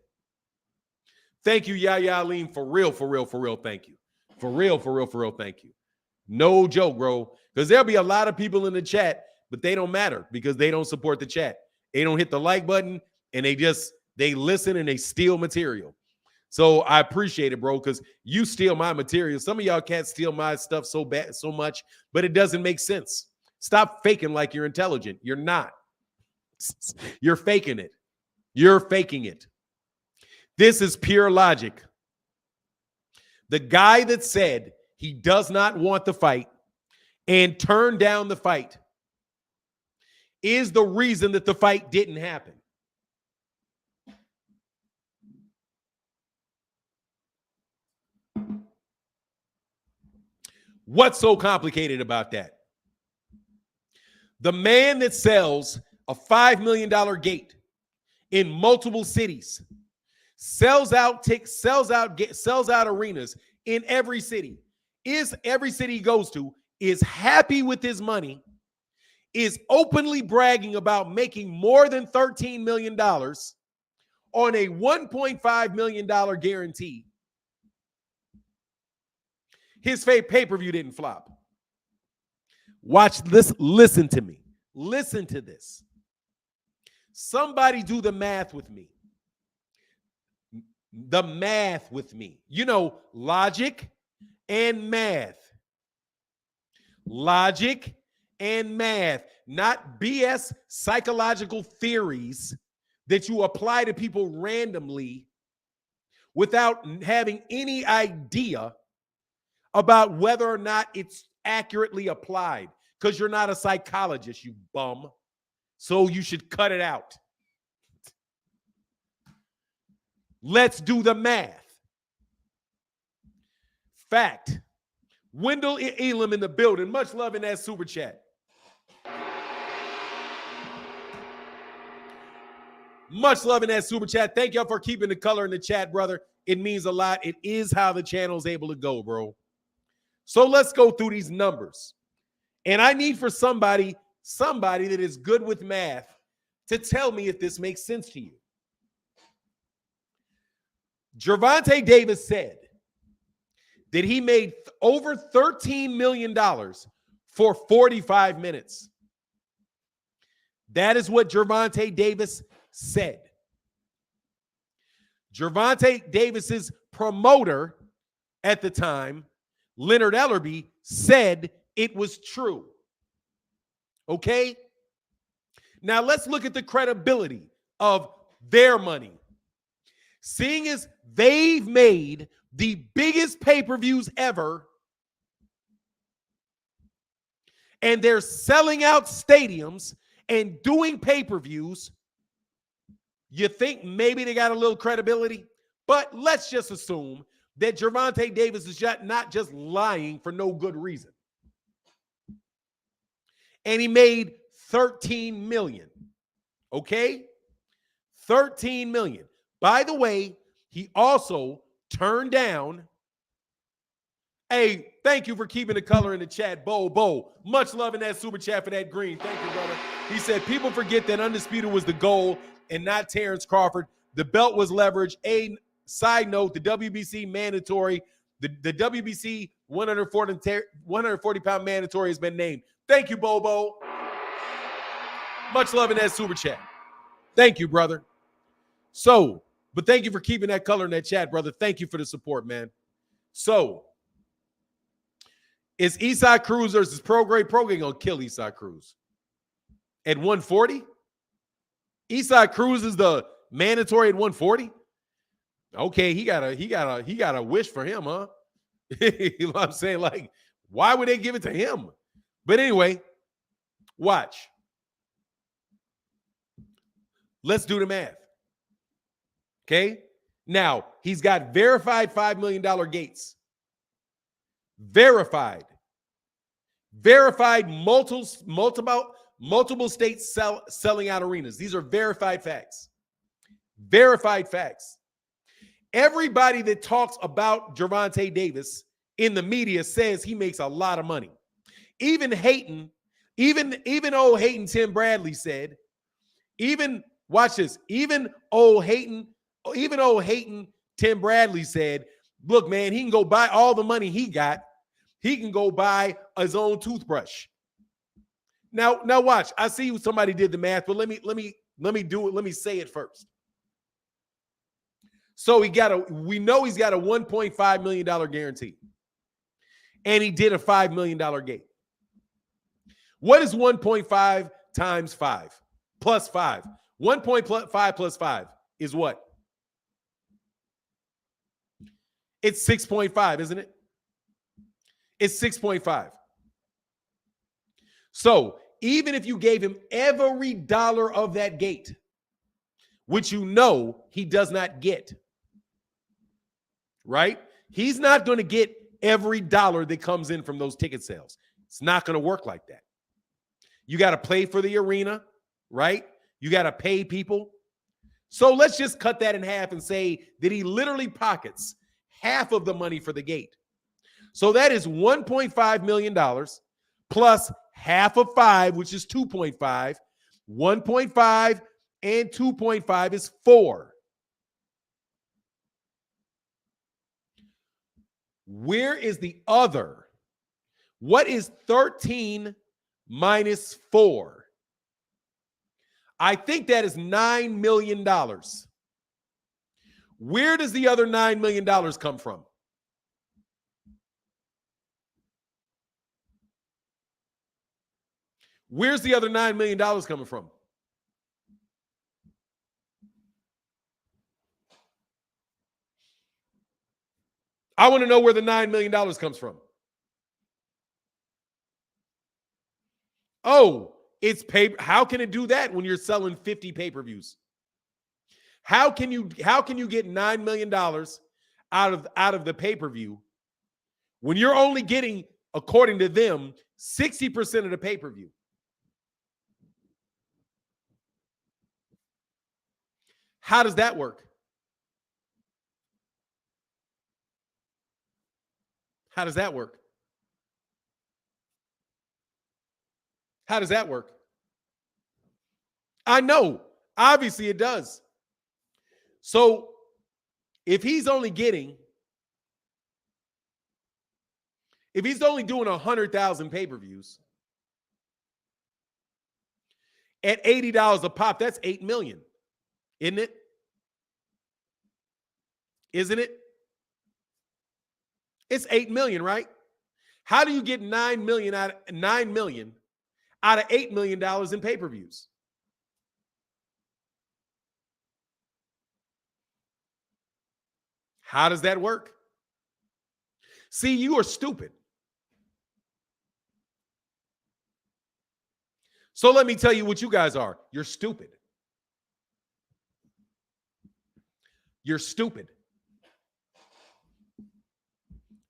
Thank you, Yaya Aleem, for real, thank you. For real, thank you. No joke, bro, because there'll be a lot of people in the chat, but they don't matter because they don't support the chat. They don't hit the like button, and they listen and they steal material. So I appreciate it, bro, because you steal my material. Some of y'all can't steal my stuff so much, but it doesn't make sense. Stop faking like you're intelligent. You're not. You're faking it. You're faking it. This is pure logic. The guy that said he does not want the fight and turned down the fight is the reason that the fight didn't happen. What's so complicated about that? The man that sells a $5 million gate in multiple cities, sells out arenas in every city, every city he goes to, is happy with his money, is openly bragging about making more than $13 million on a $1.5 million guarantee. His pay-per-view didn't flop. Watch this. Listen to me. Listen to this. Somebody do the math with me. The math with me. You know, logic and math. Logic and math. Not BS psychological theories that you apply to people randomly without having any idea about whether or not it's accurately applied, because you're not a psychologist, you bum. So you should cut it out. Let's do the math. Fact. Wendell Elam in the building. Much love in that super chat. Much love in that super chat. Thank y'all for keeping the color in the chat, brother. It means a lot. It is how the channel is able to go, bro. So let's go through these numbers. And I need for somebody that is good with math to tell me if this makes sense to you. Gervonta Davis said that he made over $13 million for 45 minutes. That is what Gervonta Davis said. Gervonta Davis's promoter at the time, Leonard Ellerby, said it was true. Okay? Now let's look at the credibility of their money. Seeing as they've made the biggest pay-per-views ever, and they're selling out stadiums and doing pay-per-views, you think maybe they got a little credibility? But let's just assume that Gervonta Davis is not just lying for no good reason. And he made $13 million. Okay? $13 million. By the way, he also turned down. Hey, thank you for keeping the color in the chat. Bo. Much love in that super chat for that green. Thank you, brother. He said, people forget that Undisputed was the goal and not Terrence Crawford. The belt was leverage. A side note, the WBC mandatory, the WBC 140-pound mandatory has been named. Thank you, Bobo. Much love in that super chat. Thank you, brother. So, but thank you for keeping that color in that chat, brother. Thank you for the support, man. So, is Isaac Cruz versus Prograis? Prograis gonna kill Isaac Cruz at 140? Isaac Cruz is the mandatory at 140. Okay, he got a wish for him, huh? You know what I'm saying? Like, why would they give it to him? But anyway, watch. Let's do the math. Okay. Now he's got verified $5 million gates. Verified multiple states selling out arenas. These are verified facts. Everybody that talks about Gervonta Davis in the media says he makes a lot of money. Even old Hayton Tim Bradley said, watch this, even old Hayton Tim Bradley said, look, man, he can go buy all the money he got. He can go buy his own toothbrush. Now watch. I see somebody did the math, but let me do it. Let me say it first. So we know he's got a $1.5 million guarantee. And he did a $5 million gate. What is 1.5 times 5 plus 5? 1.5 plus 5 is what? It's 6.5, isn't it? It's 6.5. So even if you gave him every dollar of that gate, which you know he does not get, right? He's not going to get every dollar that comes in from those ticket sales. It's not going to work like that. You got to pay for the arena, right? You got to pay people. So let's just cut that in half and say that he literally pockets half of the money for the gate. So that is $1.5 million plus half of 5, which is 2.5. 1.5 and 2.5 is 4. Where is the other? What is 13 minus 4? I think that is $9 million. Where does the other $9 million come from? Where's the other $9 million coming from? I want to know where the $9 million comes from. Oh, it's pay. How can it do that when you're selling 50 pay-per-views? How can you get $9 million out of the pay-per-view when you're only getting, according to them, 60% of the pay-per-view? How does that work? How does that work? How does that work? I know. Obviously, it does. So if he's only doing 100,000 pay-per-views at $80 a pop, that's $8 million, isn't it? Isn't it? It's $8 million, right? How do you get $9 million out of $8 million in pay-per-views? How does that work? See, you are stupid. So let me tell you what you guys are. You're stupid. You're stupid.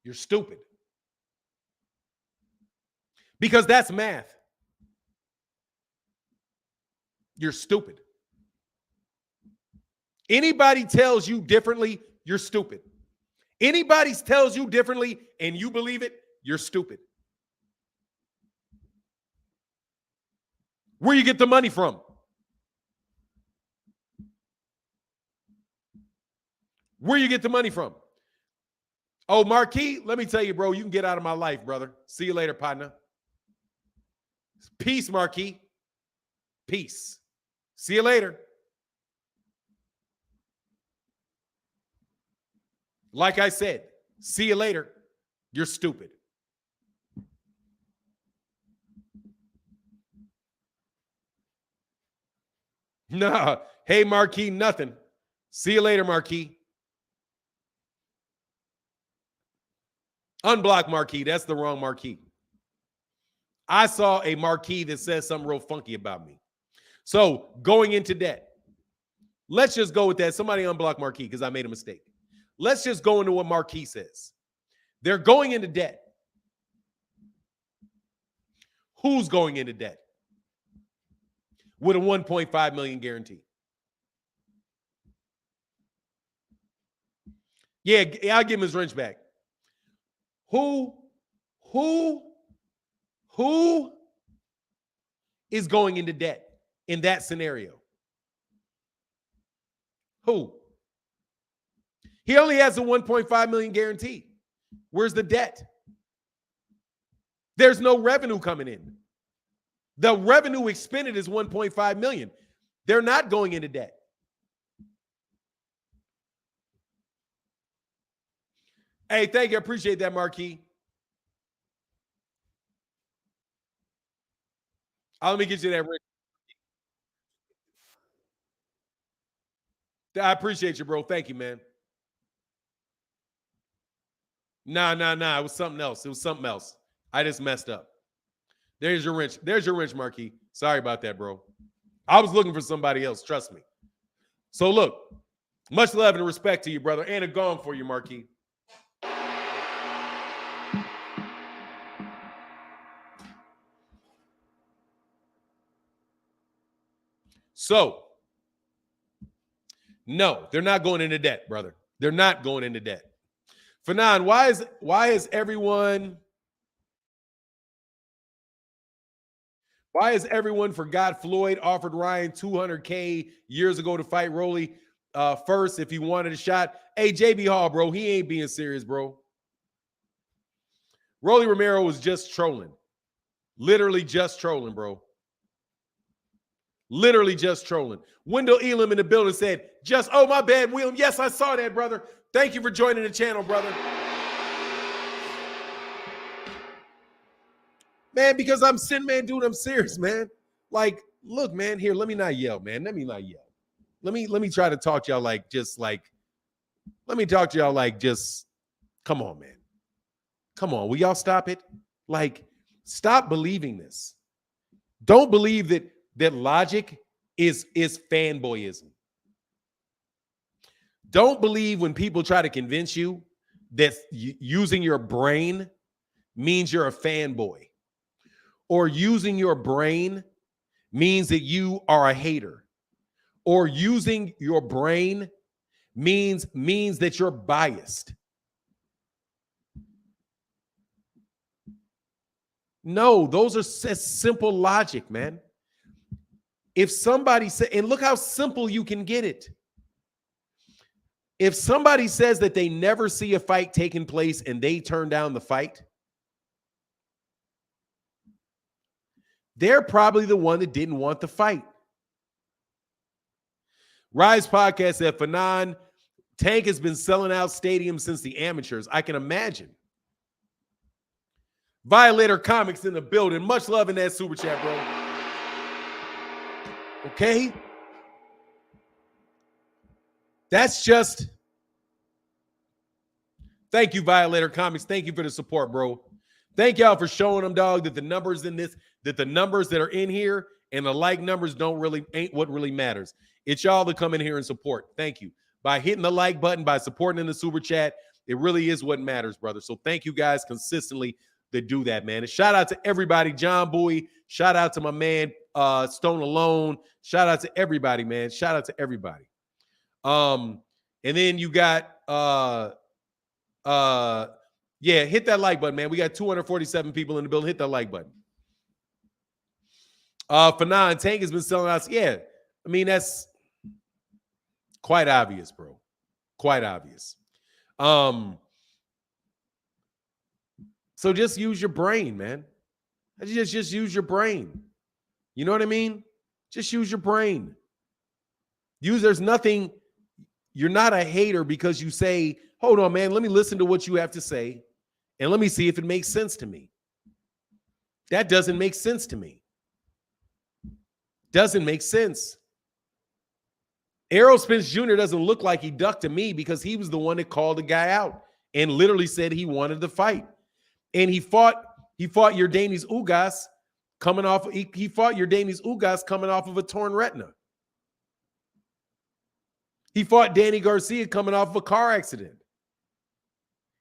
You're stupid. Because that's math. You're stupid. Anybody tells you differently, you're stupid. Anybody tells you differently and you believe it, you're stupid. Where you get the money from? Where you get the money from? Oh, Marquis, let me tell you, bro, you can get out of my life, brother. See you later, partner. Peace, Marquis. Peace. See you later. Like I said, see you later. You're stupid. Nah. Hey, Marquis, nothing. See you later, Marquis. Unblock Marquis. That's the wrong Marquis. I saw a Marquis that says something real funky about me. So going into debt. Let's just go with that. Somebody unblock Marquis because I made a mistake. Let's just go into what Marquis says. They're going into debt. Who's going into debt? With a 1.5 million guarantee. Yeah, I'll give him his wrench back. Who is going into debt in that scenario? Who? He only has a 1.5 million guarantee. Where's the debt? There's no revenue coming in. The revenue expended is 1.5 million. They're not going into debt. Hey, thank you. I appreciate that, Marquis. Let me get you that. I appreciate you, bro. Thank you, man. Nah. It was something else. I just messed up. There's your wrench. There's your wrench, Marquis. Sorry about that, bro. I was looking for somebody else. Trust me. So look, much love and respect to you, brother. And a gong for you, Marquis. So, no, they're not going into debt, brother. They're not going into debt. Fanon, why is everyone forgot Floyd offered Ryan $200K years ago to fight Rolly first if he wanted a shot? Hey, JB Hall, bro, he ain't being serious, bro. Rolly Romero was just trolling. Literally just trolling, bro. Literally just trolling. Wendell Elam in the building said, oh, my bad, William. Yes, I saw that, brother. Thank you for joining the channel, brother. Man, because I'm sitting, man, dude, I'm serious, man. Like, look, man, here, let me not yell, man. Let me not yell. Let me try to talk to y'all come on, man. Come on, will y'all stop it? Like, stop believing this. Don't believe that logic is fanboyism. Don't believe when people try to convince you that using your brain means you're a fanboy, or using your brain means that you are a hater, or using your brain means that you're biased. No, those are simple logic, man. If somebody said, and look how simple you can get it. If somebody says that they never see a fight taking place and they turn down the fight, they're probably the one that didn't want the fight. Rise Podcast said, Fanon, Tank has been selling out stadiums since the amateurs. I can imagine. Violator Comics in the building. Much love in that super chat, bro. Okay? That's just Thank you, Violator Comics. Thank you for the support, bro. Thank y'all for showing them, dog, that the numbers in this, that the numbers that are in here and the like numbers ain't what really matters. It's y'all to come in here and support. Thank you. By hitting the like button, by supporting in the super chat, it really is what matters, brother. So thank you guys consistently that do that, man. And shout out to everybody, John Bowie. Shout out to my man, Stone Alone. Shout out to everybody, man. Shout out to everybody. And then you got yeah, hit that like button, man. We got 247 people in the building. Hit that like button. Fanon Tank has been selling us. Yeah, I mean, that's quite obvious, bro. Quite obvious. So just use your brain, man. Just use your brain. You know what I mean? Just use your brain. There's nothing, you're not a hater because you say, hold on, man, let me listen to what you have to say and let me see if it makes sense to me. That doesn't make sense to me. Doesn't make sense. Errol Spence Jr. doesn't look like he ducked to me because he was the one that called the guy out and literally said he wanted the fight. And he fought Yordanis Ugas coming off of a torn retina. He fought Danny Garcia coming off of a car accident.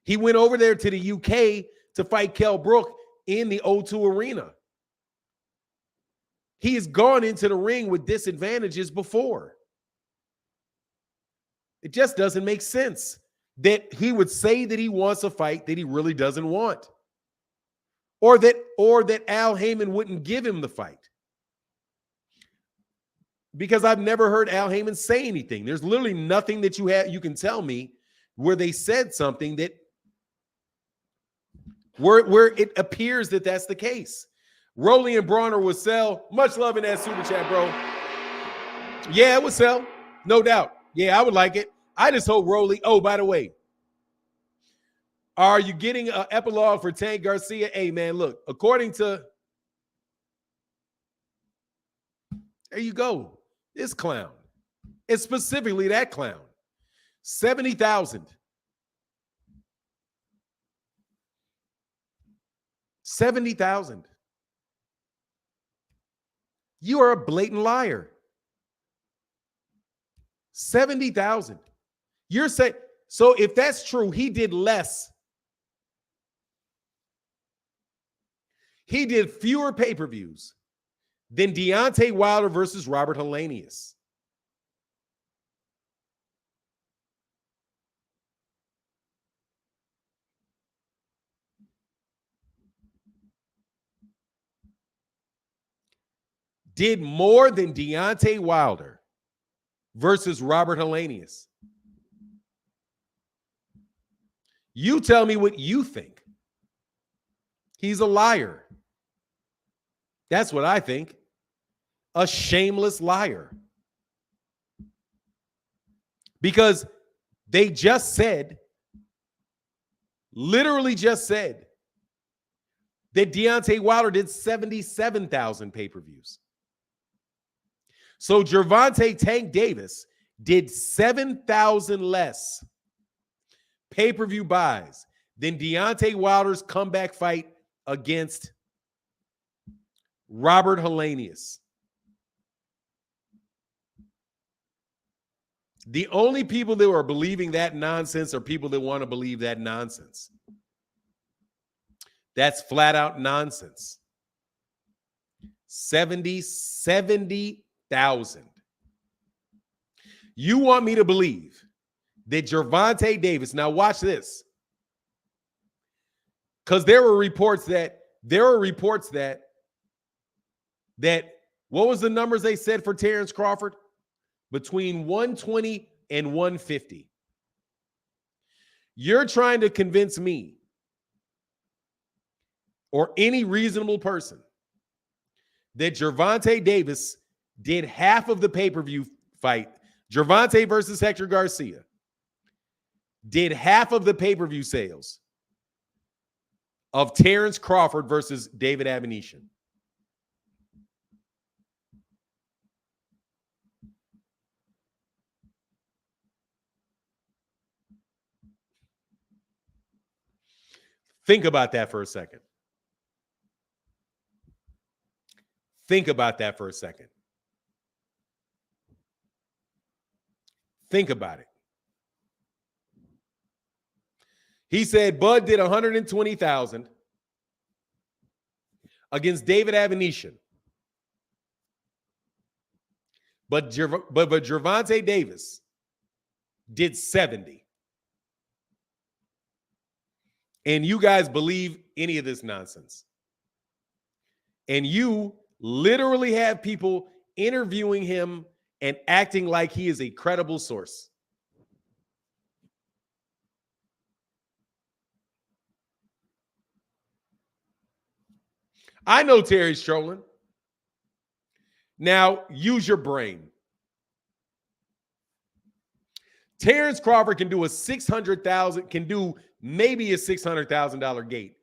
He went over there to the UK to fight Kell Brook in the O2 Arena. He has gone into the ring with disadvantages before. It just doesn't make sense that he would say that he wants a fight that he really doesn't want. Or that Al Heyman wouldn't give him the fight. Because I've never heard Al Heyman say anything. There's literally nothing that you can tell me where they said something that where it appears that that's the case. Rolly and Brawner would sell. Much love in that super chat, bro. Yeah, it would sell. No doubt. Yeah, I would like it. I just hope Rolly. Oh, by the way, are you getting an epilogue for Tank Garcia? Hey, man, look, according to, there you go, this clown. It's specifically that clown. 70,000. 70,000. You are a blatant liar. 70,000. You're saying, so if that's true, he did less. He did fewer pay-per-views than Deontay Wilder versus Robert Helenius. Did more than Deontay Wilder versus Robert Helenius. You tell me what you think. He's a liar. That's what I think. A shameless liar. Because they just said, literally just said, that Deontay Wilder did 77,000 pay-per-views. So Gervonta Tank Davis did 7,000 less pay-per-view buys than Deontay Wilder's comeback fight against Robert Helenius. The only people that are believing that nonsense are people that want to believe that nonsense. That's flat out nonsense. 70,000. You want me to believe that Gervonta Davis, now watch this, because there were reports that what was the numbers they said for Terrence Crawford? Between 120 and 150. You're trying to convince me or any reasonable person that Gervonta Davis did half of the pay-per-view fight. Gervonta versus Hector Garcia did half of the pay-per-view sales of Terrence Crawford versus David Abanesian. Think about that for a second. Think about that for a second. Think about it. He said Bud did 120,000 against David Avanesyan. But Gervonta Davis did 70. And you guys believe any of this nonsense. And you literally have people interviewing him and acting like he is a credible source. I know Terry's trolling. Now, use your brain. Terrence Crawford can do maybe a $600,000 gate.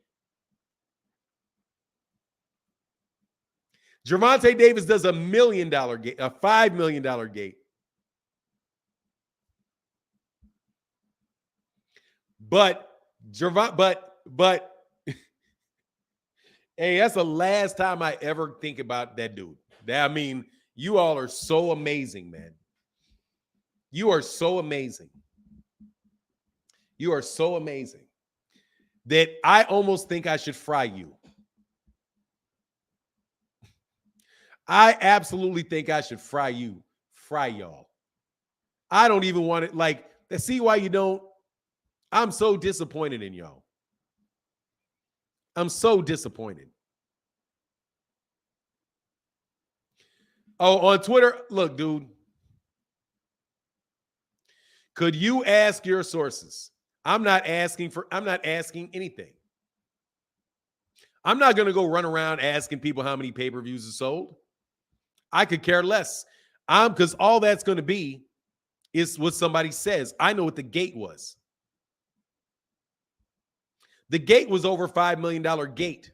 Gervonta Davis does $1 million gate, a $5 million gate. But hey, that's the last time I ever think about that dude. I mean, you all are so amazing, man. You are so amazing. You are so amazing that I almost think I should fry you. I absolutely think I should fry you. Fry y'all. I don't even want it. Like, see why you don't? I'm so disappointed in y'all. I'm so disappointed. Oh, on Twitter, look, dude. Could you ask your sources? I'm not asking anything. I'm not going to go run around asking people how many pay-per-views are sold. I could care less. Because all that's going to be is what somebody says. I know what the gate was. The gate was over $5 million gate.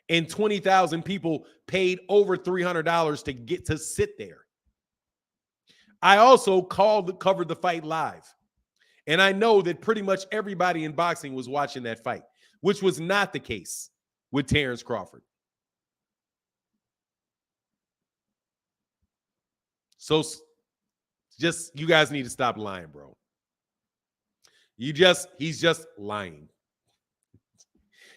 And 20,000 people paid over $300 to get to sit there. I also covered the fight live. And I know that pretty much everybody in boxing was watching that fight, which was not the case with Terrence Crawford. So just, you guys need to stop lying, bro. He's just lying.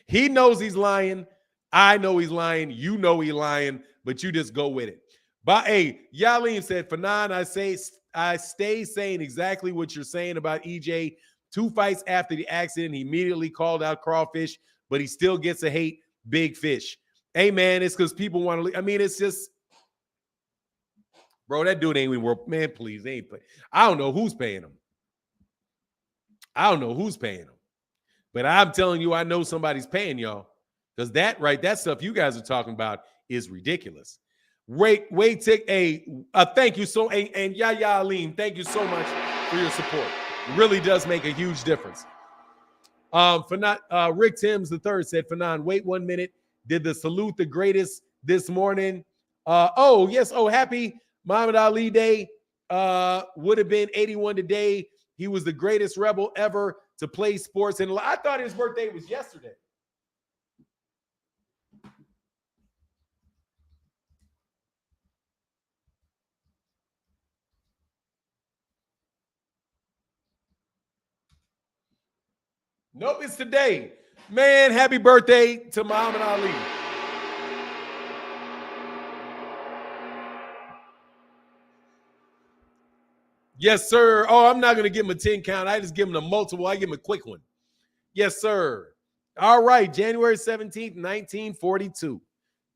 He knows he's lying. I know he's lying. You know he's lying, but you just go with it. But hey, Yaleen said, Fanon, I stay saying exactly what you're saying about EJ. 2 fights after the accident, he immediately called out Crawfish, but he still gets a hate Big Fish. Hey, man, it's because people want to. I mean, it's just, bro, that dude ain't even worth. Man, please, they ain't pay. I don't know who's paying him. But I'm telling you, I know somebody's paying y'all, because that stuff you guys are talking about is ridiculous. Thank you so, and Yaya Alim, thank you so much for your support. It really does make a huge difference. Rick Timms III said, Fanon, wait 1 minute. Did the salute the greatest this morning? Oh, yes. Oh, happy Muhammad Ali Day. Would have been 81 today. He was the greatest rebel ever to play sports. And I thought his birthday was yesterday. Nope, it's today. Man, happy birthday to Muhammad Ali. Yes, sir. Oh, I'm not going to give him a 10 count. I just give him a multiple. I give him a quick one. Yes, sir. All right, January 17th, 1942.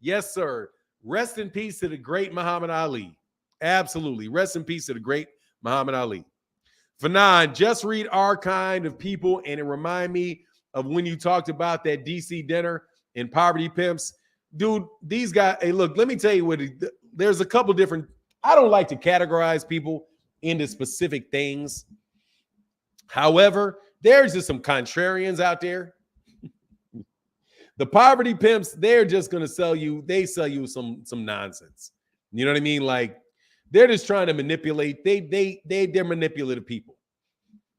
Yes, sir. Rest in peace to the great Muhammad Ali. Absolutely. Rest in peace to the great Muhammad Ali. Fanon, just read our kind of people, and it remind me of when you talked about that DC dinner and Poverty Pimps. Dude, these guys, hey, look, let me tell you what, there's a couple different, I don't like to categorize people into specific things. However, there's just some contrarians out there. The Poverty Pimps, they're just going to sell you some nonsense. You know what I mean? Like, they're just trying to manipulate. They're manipulative people.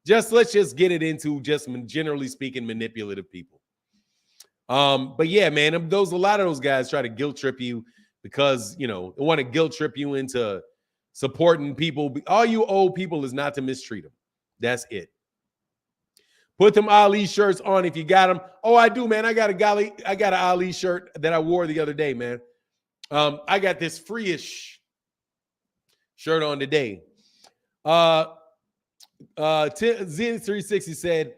Let's just get it into just generally speaking, manipulative people. But yeah, man, a lot of those guys try to guilt trip you because they want to guilt trip you into supporting people. All you owe people is not to mistreat them. That's it. Put them Ali shirts on if you got them. Oh, I do, man. I got an Ali shirt that I wore the other day, man. I got this free-ish shirt on today. Z360 said,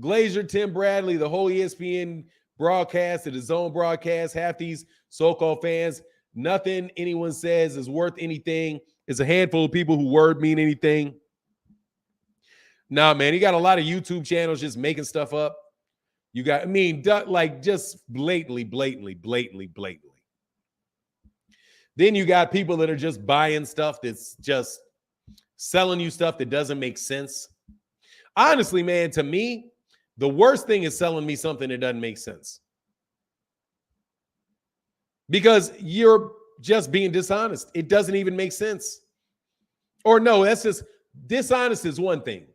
Glazier, Tim Bradley, the whole ESPN broadcast, the zone broadcast, half these so-called fans, nothing anyone says is worth anything. It's a handful of people who word mean anything. Nah, man, you got a lot of YouTube channels just making stuff up. You got, like just blatantly. Then you got people that are just buying stuff that's just selling you stuff that doesn't make sense. Honestly, man, to me, the worst thing is selling me something that doesn't make sense. Because you're just being dishonest. It doesn't even make sense. Or no, that's just dishonest is one thing.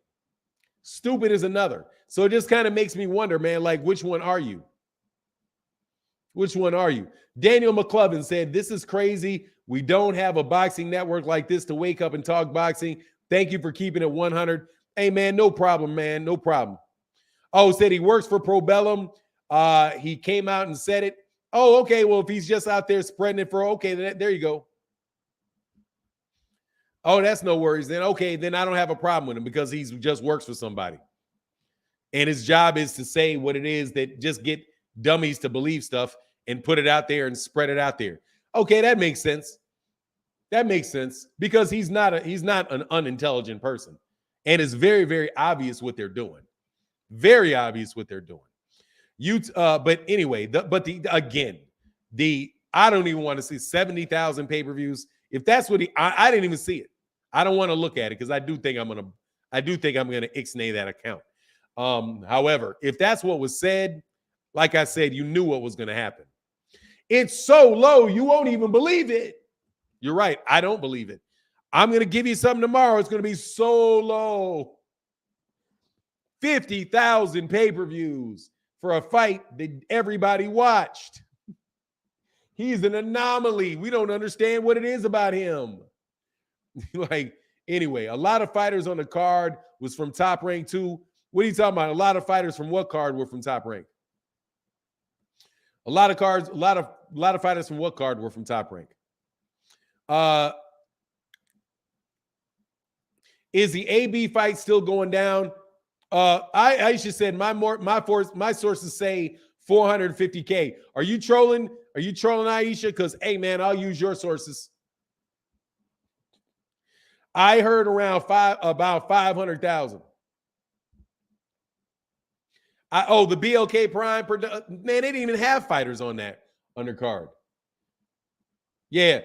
Stupid is another. So it just kind of makes me wonder, man, like, which one are you? Which one are you? Daniel McClellan said, this is crazy. We don't have a boxing network like this to wake up and talk boxing. Thank you for keeping it 100. Hey, man, no problem, man. No problem. Oh, said he works for Probellum. He came out and said it. Oh, okay. Well, if he's just out there spreading it okay, there you go. Oh, that's no worries. Then, okay, then I don't have a problem with him because he just works for somebody. And his job is to say what it is that just get dummies to believe stuff and put it out there and spread it out there. Okay, that makes sense. That makes sense because he's not an unintelligent person. And it's very, very obvious what they're doing. Very obvious what they're doing. But anyway, I don't even want to see 70,000 pay-per-views. If that's what I didn't even see it. I don't want to look at it because I do think I'm gonna ixnay that account. However, if that's what was said, like I said, you knew what was going to happen. It's so low, you won't even believe it. You're right. I don't believe it. I'm going to give you something tomorrow. It's going to be so low. 50,000 pay-per-views for a fight that everybody watched. He's an anomaly. We don't understand what it is about him. Anyway, a lot of fighters on the card was from Top Rank 2. What are you talking about? A lot of fighters from what card were from Top Rank? A lot of fighters from what card were from Top Rank? Is the AB fight still going down? Aisha said my sources say 450K. Are you trolling? Are you trolling, Aisha? Because hey, man, I'll use your sources. I heard about 500,000. The BLK Prime, man, they didn't even have fighters on that undercard. Yeah,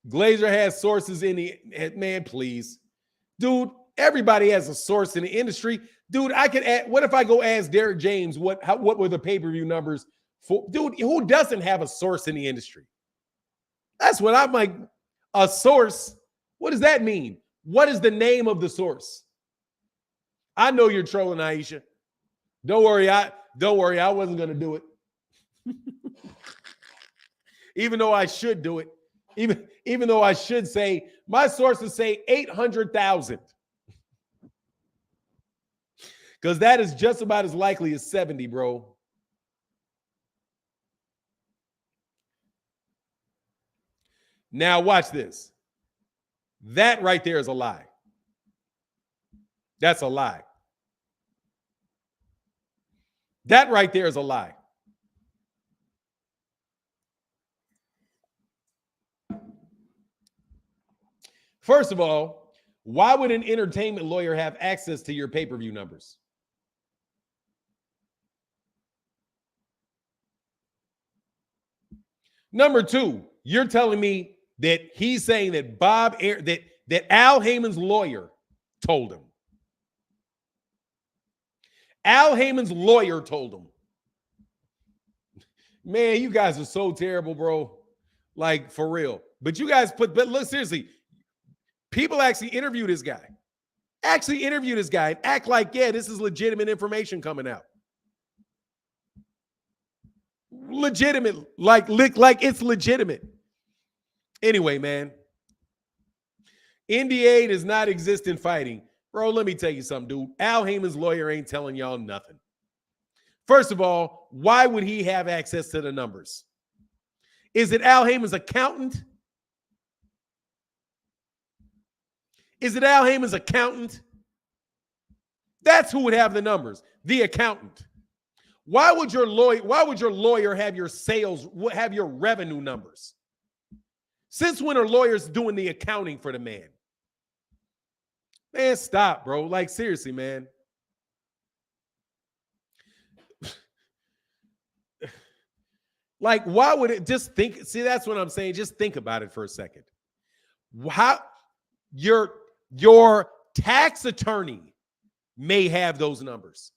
Glazer has sources in the man. Please, dude. Everybody has a source in the industry, dude. I could add. What if I go ask Derek James what were the pay-per-view numbers for? Dude, who doesn't have a source in the industry? That's what I'm like. A source. What does that mean? What is the name of the source? I know you're trolling, Aisha. Don't worry, I wasn't going to do it. Even though I should do it. Even though I should say, my sources say 800,000. Because that is just about as likely as 70, bro. Now watch this. That right there is a lie. That's a lie. That right there is a lie. First of all, why would an entertainment lawyer have access to your pay-per-view numbers? Number two, you're telling me that he's saying that that Al Heyman's lawyer told him. Al Heyman's lawyer told him. Man, you guys are so terrible, bro. Like, for real. But you guys but look, seriously, people actually interview this guy. And act like, yeah, this is legitimate information coming out. legitimate, like it's legitimate. Anyway, man, NDA does not exist in fighting. Bro, let me tell you something, dude. Al Heyman's lawyer ain't telling y'all nothing. First of all, why would he have access to the numbers? Is it Al Heyman's accountant? Is it Al Heyman's accountant? That's who would have the numbers, the accountant. Why would your lawyer have your sales, have your revenue numbers? Since when are lawyers doing the accounting for the man? Man, stop, bro. Like, seriously, man. Like, why would it just think? See, that's what I'm saying. Just think about it for a second. How your tax attorney may have those numbers.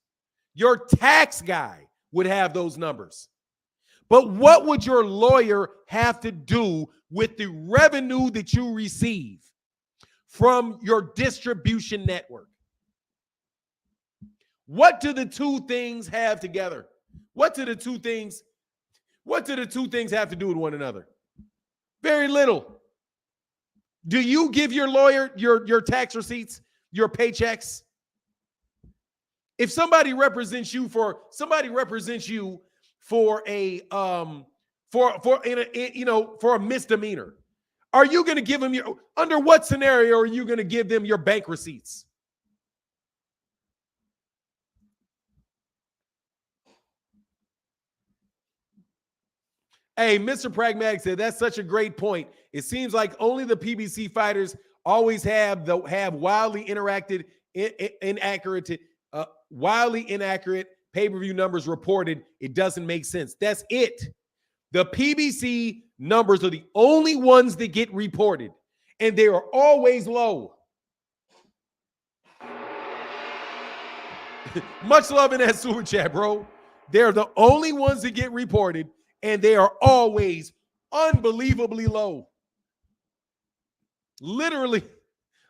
Your tax guy would have those numbers. But what would your lawyer have to do with the revenue that you receive from your distribution network? What do the two things have together? What do the two things have to do with one another? Very little. Do you give your lawyer your tax receipts, your paychecks? If somebody represents you for a for a misdemeanor, are you going to give them under what scenario are you going to give them your bank receipts? Hey, Mr. Pragmatic said that's such a great point. It seems like only the PBC fighters always have wildly inaccurate pay-per-view numbers reported. It doesn't make sense. That's it. The PBC numbers are the only ones that get reported, and they are always low. Much love in that super chat, bro. They're the only ones that get reported, and they are always unbelievably low. Literally,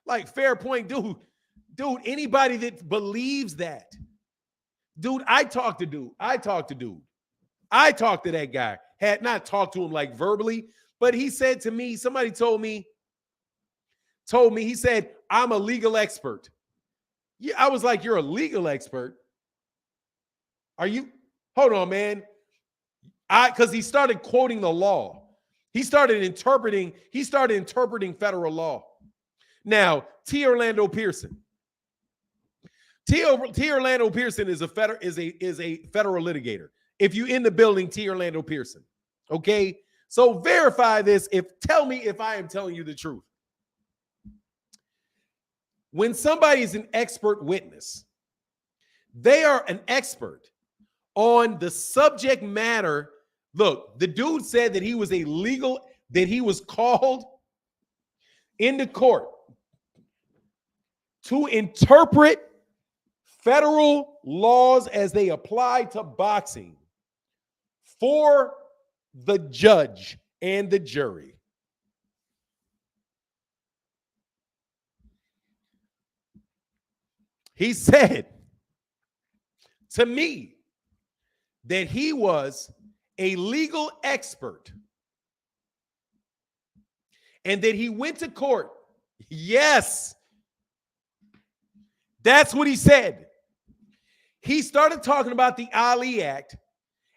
like, fair point, dude. Dude, anybody that believes that, dude, I talked to that guy. Had not talked to him like verbally, but he said to me, somebody told me, he said, I'm a legal expert. Yeah, I was like, you're a legal expert? Are you? Hold on, man. Because he started quoting the law. He started interpreting federal law. Now, T. Orlando Pearson. T. Orlando Pearson is a federal litigator. If you in the building, T. Orlando Pearson. Okay? So verify this. Tell me if I am telling you the truth. When somebody is an expert witness, they are an expert on the subject matter. Look, the dude said that he was called into court to interpret federal laws as they apply to boxing for the judge and the jury. He said to me that he was a legal expert and that he went to court. Yes, that's what he said. He started talking about the Ali Act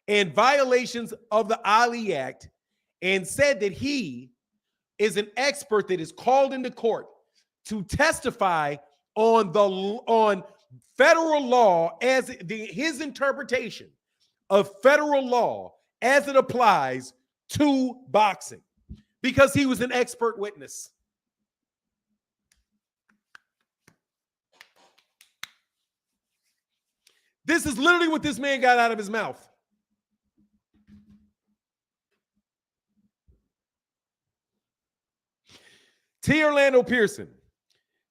and violations of the Ali Act and said that he is an expert that is called into court to testify on federal law as his interpretation of federal law as it applies to boxing, because he was an expert witness. This is literally what this man got out of his mouth. T. Orlando Pearson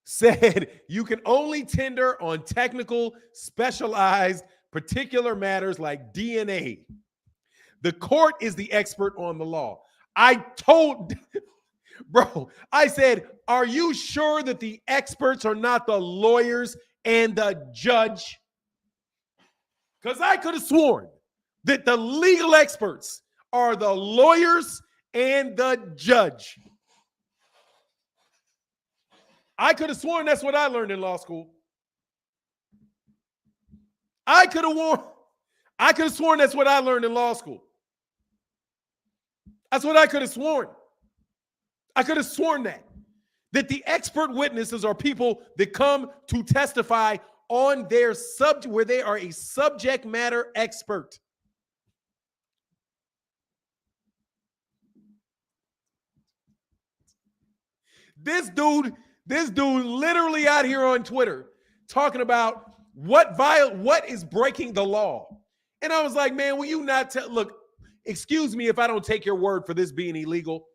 said you can only tender on technical, specialized, particular matters like DNA. The court is the expert on the law. I said, are you sure that the experts are not the lawyers and the judge? Because I could have sworn that the legal experts are the lawyers and the judge. I could have sworn that's what I learned in law school. I could have sworn that's what I learned in law school. That's what I could have sworn. I could have sworn that the expert witnesses are people that come to testify on their subject, where they are a subject matter expert. This dude literally out here on Twitter talking about what is breaking the law. And I was like, man, will you not look, excuse me if I don't take your word for this being illegal.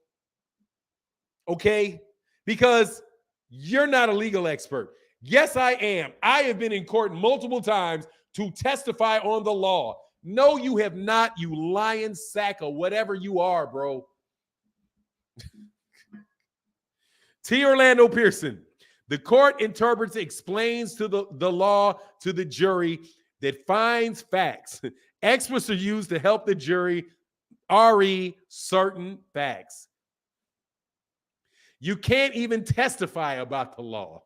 Okay? Because you're not a legal expert. Yes, I am. I have been in court multiple times to testify on the law. No, you have not, you lying sack of whatever you are, bro. T. Orlando Pearson, the court interprets, explains to the law to the jury that finds facts. Experts are used to help the jury certain facts. You can't even testify about the law.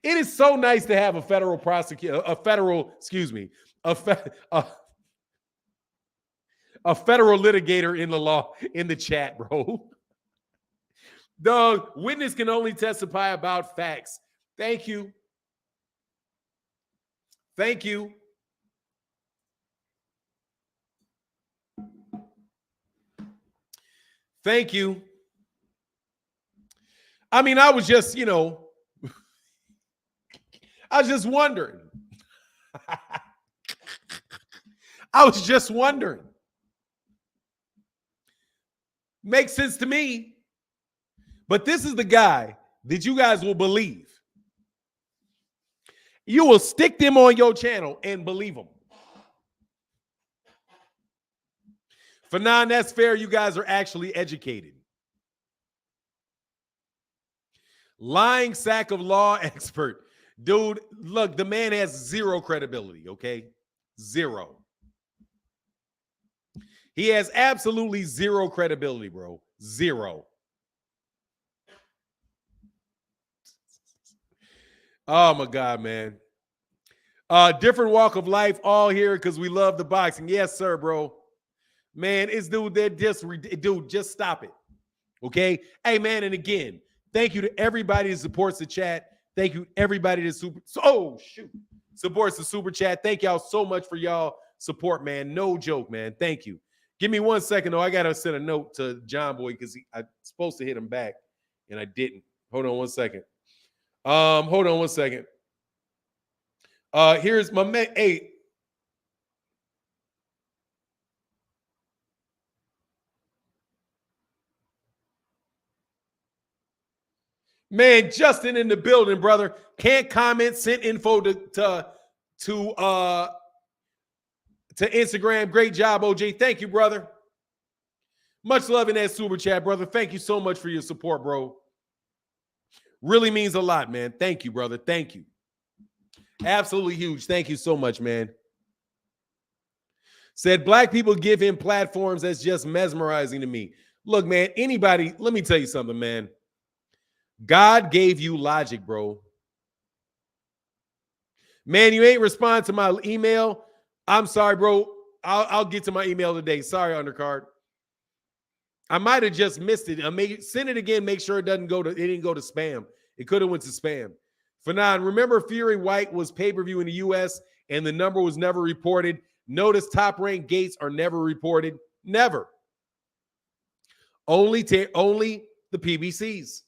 It is so nice to have a federal prosecutor, a federal litigator in the law in the chat, bro. The witness can only testify about facts. Thank you. Thank you. Thank you. I mean, I was just, I was just wondering. I was just wondering. Makes sense to me. But this is the guy that you guys will believe. You will stick them on your channel and believe them. Fanon, that's fair. You guys are actually educated. Lying sack of law expert. Dude, look, the man has zero credibility, okay? Zero. He has absolutely zero credibility, bro. Zero. Oh, my God, man. Different walk of life, all here because we love the boxing. Yes, sir, bro. Man, it's dude, just stop it. Okay? Hey, man, and again, thank you to everybody that supports the chat. Thank you everybody that supports the super chat. Thank y'all so much for y'all support, man. No joke, man. Thank you. Give me 1 second, though. I got to send a note to John Boy because I supposed to hit him back, and I didn't. Hold on 1 second. Hold on 1 second. Here's my man. Hey. Man, Justin in the building, brother. Can't comment. Sent info to Instagram. Great job, OJ. Thank you, brother. Much love in that super chat, brother. Thank you so much for your support, bro. Really means a lot, man. Thank you, brother. Thank you. Absolutely huge. Thank you so much, man. Said black people give him platforms. That's just mesmerizing to me. Look, man, anybody, let me tell you something, man. God gave you logic, bro. Man, you ain't respond to my email. I'm sorry, bro. I'll get to my email today. Sorry, undercard. I might have just missed it. Send it again. Make sure it didn't go to spam. It could have went to spam. Fanon, remember Fury White was pay-per-view in the U.S. and the number was never reported. Notice top-ranked gates are never reported. Never. Only the PBCs.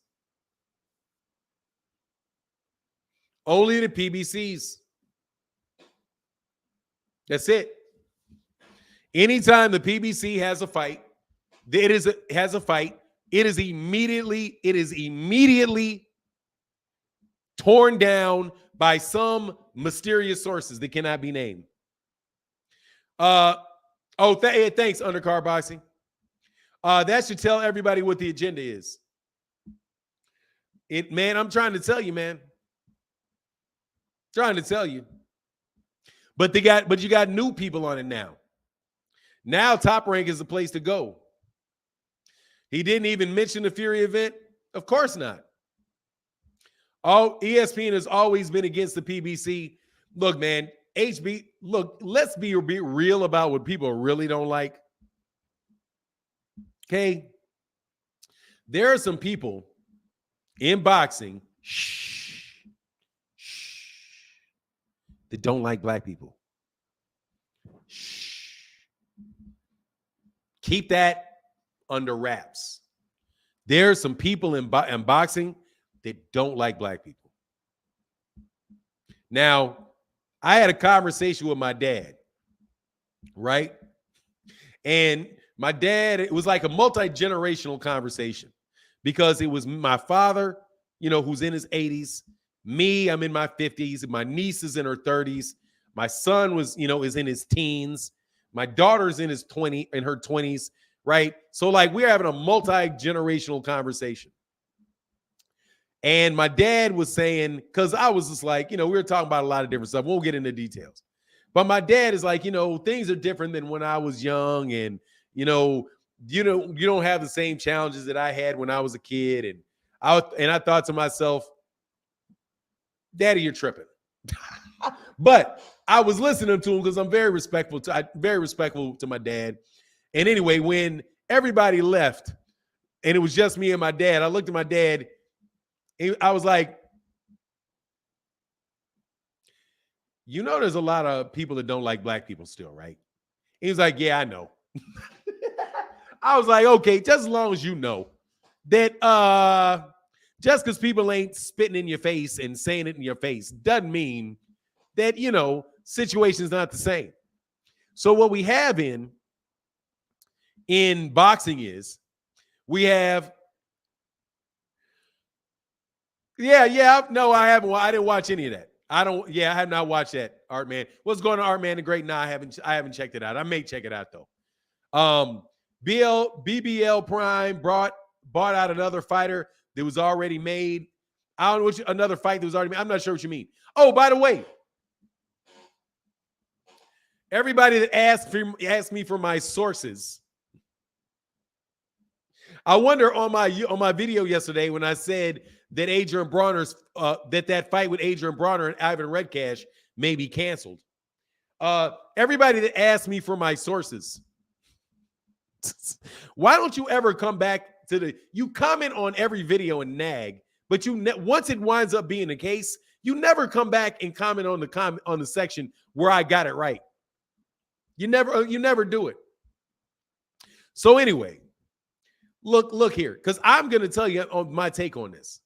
Only the PBCs. That's it. Anytime the PBC has a fight, it is immediately torn down by some mysterious sources that cannot be named. Thanks, Undercard Boxing. That should tell everybody what the agenda is. Man, I'm trying to tell you, man. Trying to tell you. But you got new people on it now. Now Top Rank is the place to go. He didn't even mention the Fury event. Of course not. ESPN has always been against the PBC. Look, man, let's be real about what people really don't like. Okay? There are some people in boxing that don't like black people. Keep that under wraps. There are some people in boxing that don't like black people. Now, I had a conversation with my dad, right? And my dad, it was like a multi-generational conversation because it was my father, who's in his 80s, me, I'm in my 50s, and my niece is in her 30s. My son is in his teens. My daughter's in her 20s, right? So like we're having a multi-generational conversation. And my dad was saying, because I was just like, we were talking about a lot of different stuff. We'll get into details. But my dad is like, things are different than when I was young. And, you don't have the same challenges that I had when I was a kid. And I thought to myself, Daddy, you're tripping. But I was listening to him because I'm very respectful to my dad. And anyway, when everybody left and it was just me and my dad, I looked at my dad. I was like, there's a lot of people that don't like black people still, right? He was like, yeah, I know. I was like, okay, just as long as you know that just because people ain't spitting in your face and saying it in your face doesn't mean that, situation's not the same. So what we have in boxing is we have no, I haven't. I didn't watch any of that. I have not watched that, Art Man. What's going on, Art Man the Great? No, I haven't checked it out. I may check it out though. BBL Prime bought out another fighter that was already made. I don't know another fight that was already made. I'm not sure what you mean. Oh, by the way, everybody that asked me for my sources. I wonder on my video yesterday when I said that Adrian Bronner's that fight with Adrian Bronner and Ivan Redcash may be canceled. Everybody that asked me for my sources, why don't you ever come back to you comment on every video and nag, but once it winds up being the case, you never come back and comment on the section where I got it right. You never do it. So anyway, look here, because I'm going to tell you my take on this.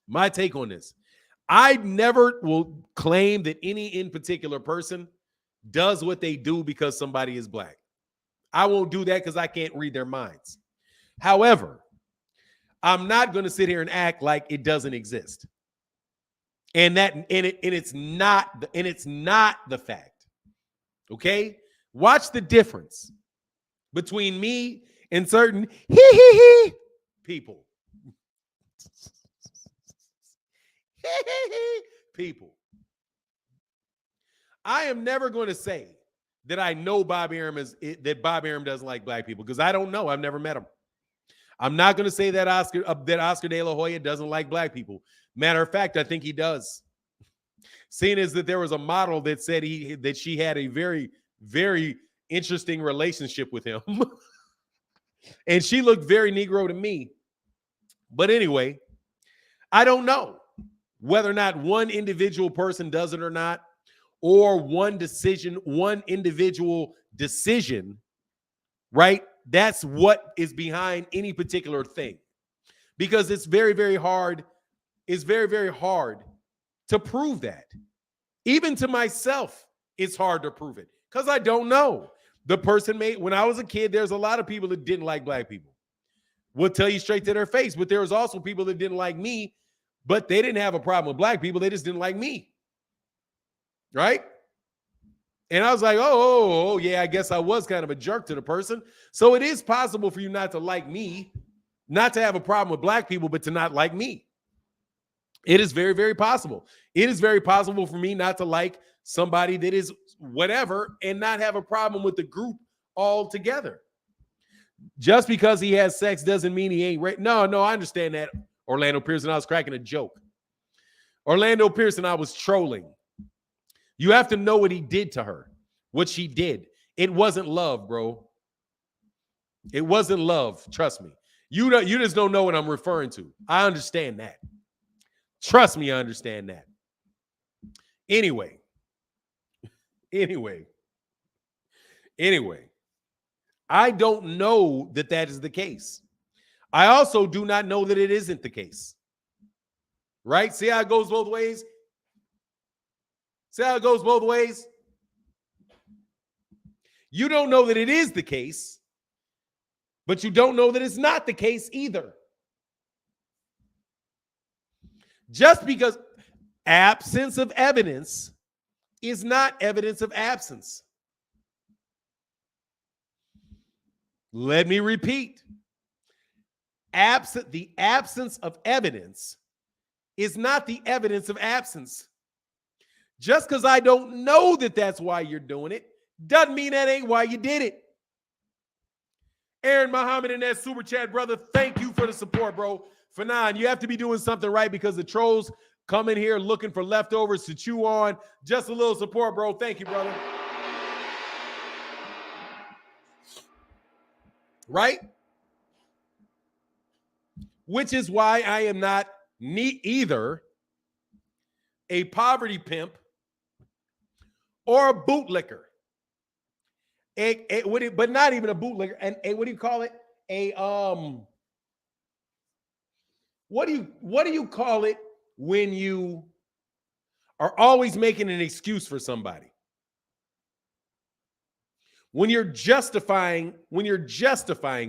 My take on this. I never will claim that any in particular person does what they do because somebody is black. I won't do that because I can't read their minds. However, I'm not going to sit here and act like it doesn't exist. It's not the fact. Okay? Watch the difference between me and certain people. People. I am never going to say that I know Bob Arum doesn't like black people because I don't know. I've never met him. I'm not going to say that Oscar De La Hoya doesn't like black people. Matter of fact, I think he does. Seeing as that there was a model that said that she had a very, very interesting relationship with him. And she looked very Negro to me. But anyway, I don't know whether or not one individual person does it or not, or one individual decision, right? That's what is behind any particular thing. Because it's very, very hard. It's very, very hard to prove that. Even to myself, it's hard to prove it because I don't know. The person when I was a kid, there's a lot of people that didn't like black people. Will tell you straight to their face. But there was also people that didn't like me, but they didn't have a problem with black people. They just didn't like me. Right? And I was like, oh, yeah, I guess I was kind of a jerk to the person. So it is possible for you not to like me, not to have a problem with black people, but to not like me. It is very, very possible. It is very possible for me not to like somebody that is whatever and not have a problem with the group altogether. Just because he has sex doesn't mean he ain't No, I understand that, Orlando Pearson. I was cracking a joke. Orlando Pearson, I was trolling. You have to know what he did to her, what she did. It wasn't love, bro. It wasn't love. Trust me. You just don't know what I'm referring to. I understand that. Trust me, I understand that. Anyway. I don't know that that is the case. I also do not know that it isn't the case. Right? See how it goes both ways? See how it goes both ways? You don't know that it is the case, but you don't know that it's not the case either. Just because absence of evidence is not evidence of absence. Let me repeat. The absence of evidence is not the evidence of absence. Just because I don't know that that's why you're doing it doesn't mean that ain't why you did it. Aaron Muhammad in that super chat, brother, thank you for the support, bro. Fanon, you have to be doing something right because the trolls come in here looking for leftovers to chew on. Just a little support, bro. Thank you, brother. Right? Which is why I am not either a poverty pimp or a bootlicker. But not even a bootlicker. And what do you call it? What do you call it when you are always making an excuse for somebody? When you're justifying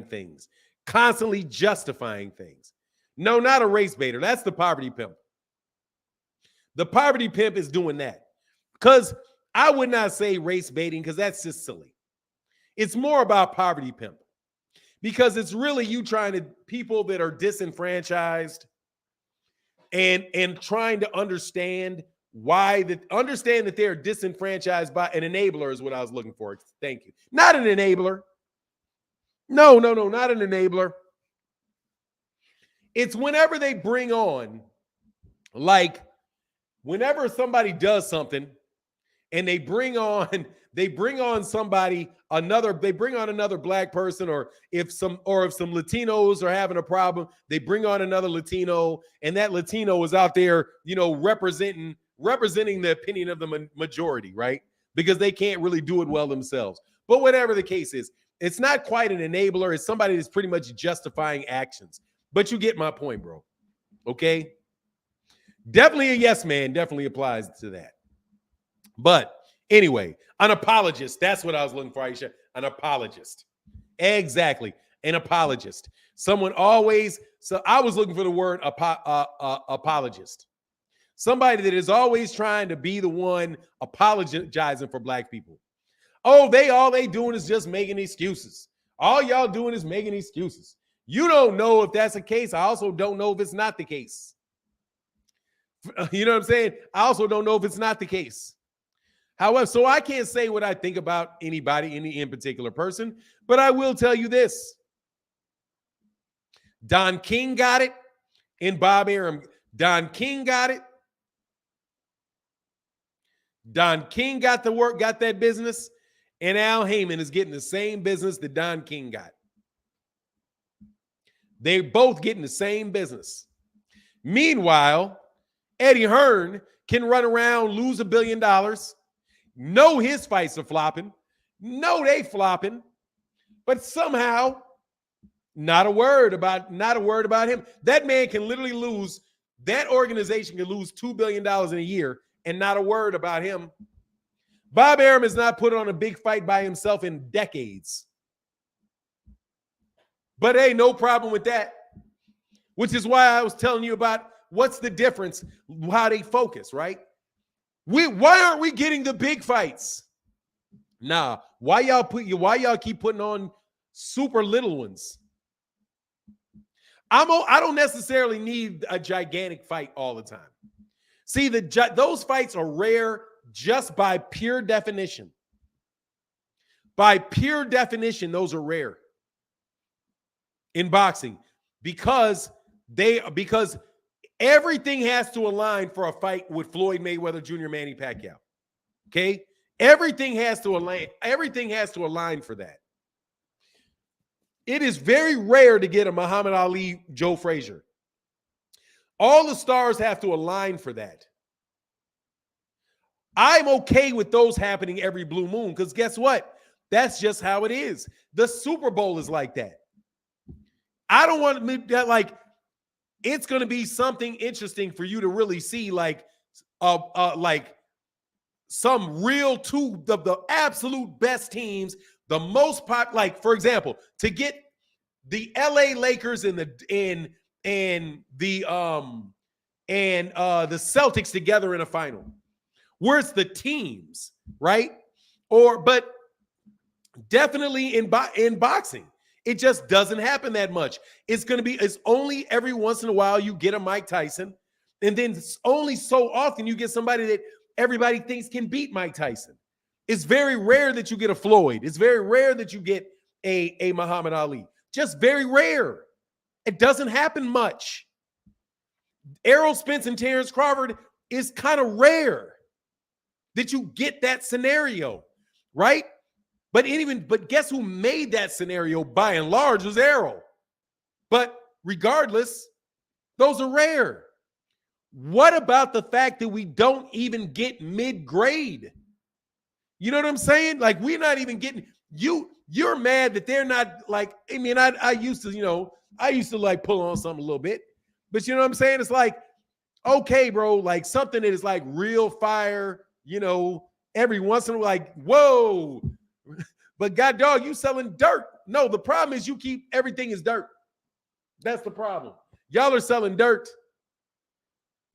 things, constantly justifying things. No, not a race baiter. That's the poverty pimp. The poverty pimp is doing that. Because I would not say race baiting because that's just silly. It's more about poverty pimp. Because it's really you trying to people that are disenfranchised and trying to understand understand that they're disenfranchised by an enabler is what I was looking for. Thank you. Not an enabler. No, not an enabler. It's whenever they bring on, like whenever somebody does something and they bring on somebody, they bring on another black person, or if some Latinos are having a problem, they bring on another Latino, and that Latino is out there, representing the opinion of the majority, right? Because they can't really do it well themselves. But whatever the case is, it's not quite an enabler. It's somebody that's pretty much justifying actions. But you get my point, bro. Okay? Definitely a yes man. Definitely applies to that. But anyway, an apologist. That's what I was looking for, Aisha. An apologist. Exactly. An apologist. Someone always. So I was looking for the word apologist. Somebody that is always trying to be the one apologizing for black people. Oh, all they doing is just making excuses. All y'all doing is making excuses. You don't know if that's the case. I also don't know if it's not the case. You know what I'm saying? I also don't know if it's not the case. However, so I can't say what I think about anybody, any in particular person, but I will tell you this. Don King got it, and Bob Arum. Don King got it. Don King got the work, got that business, and Al Heyman is getting the same business that Don King got. They're both getting the same business. Meanwhile, Eddie Hearn can run around, lose $1 billion. Know his fights are flopping. Know they flopping. But somehow, not a word about him. That man can literally lose, that organization can lose $2 billion in a year and not a word about him. Bob Arum has not put on a big fight by himself in decades. But hey, no problem with that. Which is why I was telling you about what's the difference, how they focus, right? Why aren't we getting the big fights? Nah, why y'all keep putting on super little ones? I don't necessarily need a gigantic fight all the time. See, those fights are rare just by pure definition. By pure definition, those are rare in boxing because everything has to align for a fight with Floyd Mayweather Jr., Manny Pacquiao. Okay? Everything has to align. Everything has to align for that. It is very rare to get a Muhammad Ali, Joe Frazier. All the stars have to align for that. I'm okay with those happening every blue moon because guess what? That's just how it is. The Super Bowl is like that. I don't want that, like, it's going to be something interesting for you to really see, like some real two, the absolute best teams, the most pop, like, for example, to get the LA Lakers and the Celtics together in a final. Where it's the teams, right? But definitely in boxing, it just doesn't happen that much. It's only every once in a while you get a Mike Tyson, and then only so often you get somebody that everybody thinks can beat Mike Tyson. It's very rare that you get a Floyd. It's very rare that you get a Muhammad Ali. Just very rare. It doesn't happen much. Errol Spence and Terrence Crawford is kind of rare that you get that scenario, right? But guess who made that scenario by and large was Errol. But regardless, those are rare. What about the fact that we don't even get mid-grade? You know what I'm saying? Like, we're not even getting you're mad that they're not, like, I mean, I used to like pull on something a little bit, but you know what I'm saying? It's like, okay, bro, like something that is like real fire, every once in a while, like, whoa, but god dog, you selling dirt. No, the problem is you keep everything is dirt. That's the problem. Y'all are selling dirt.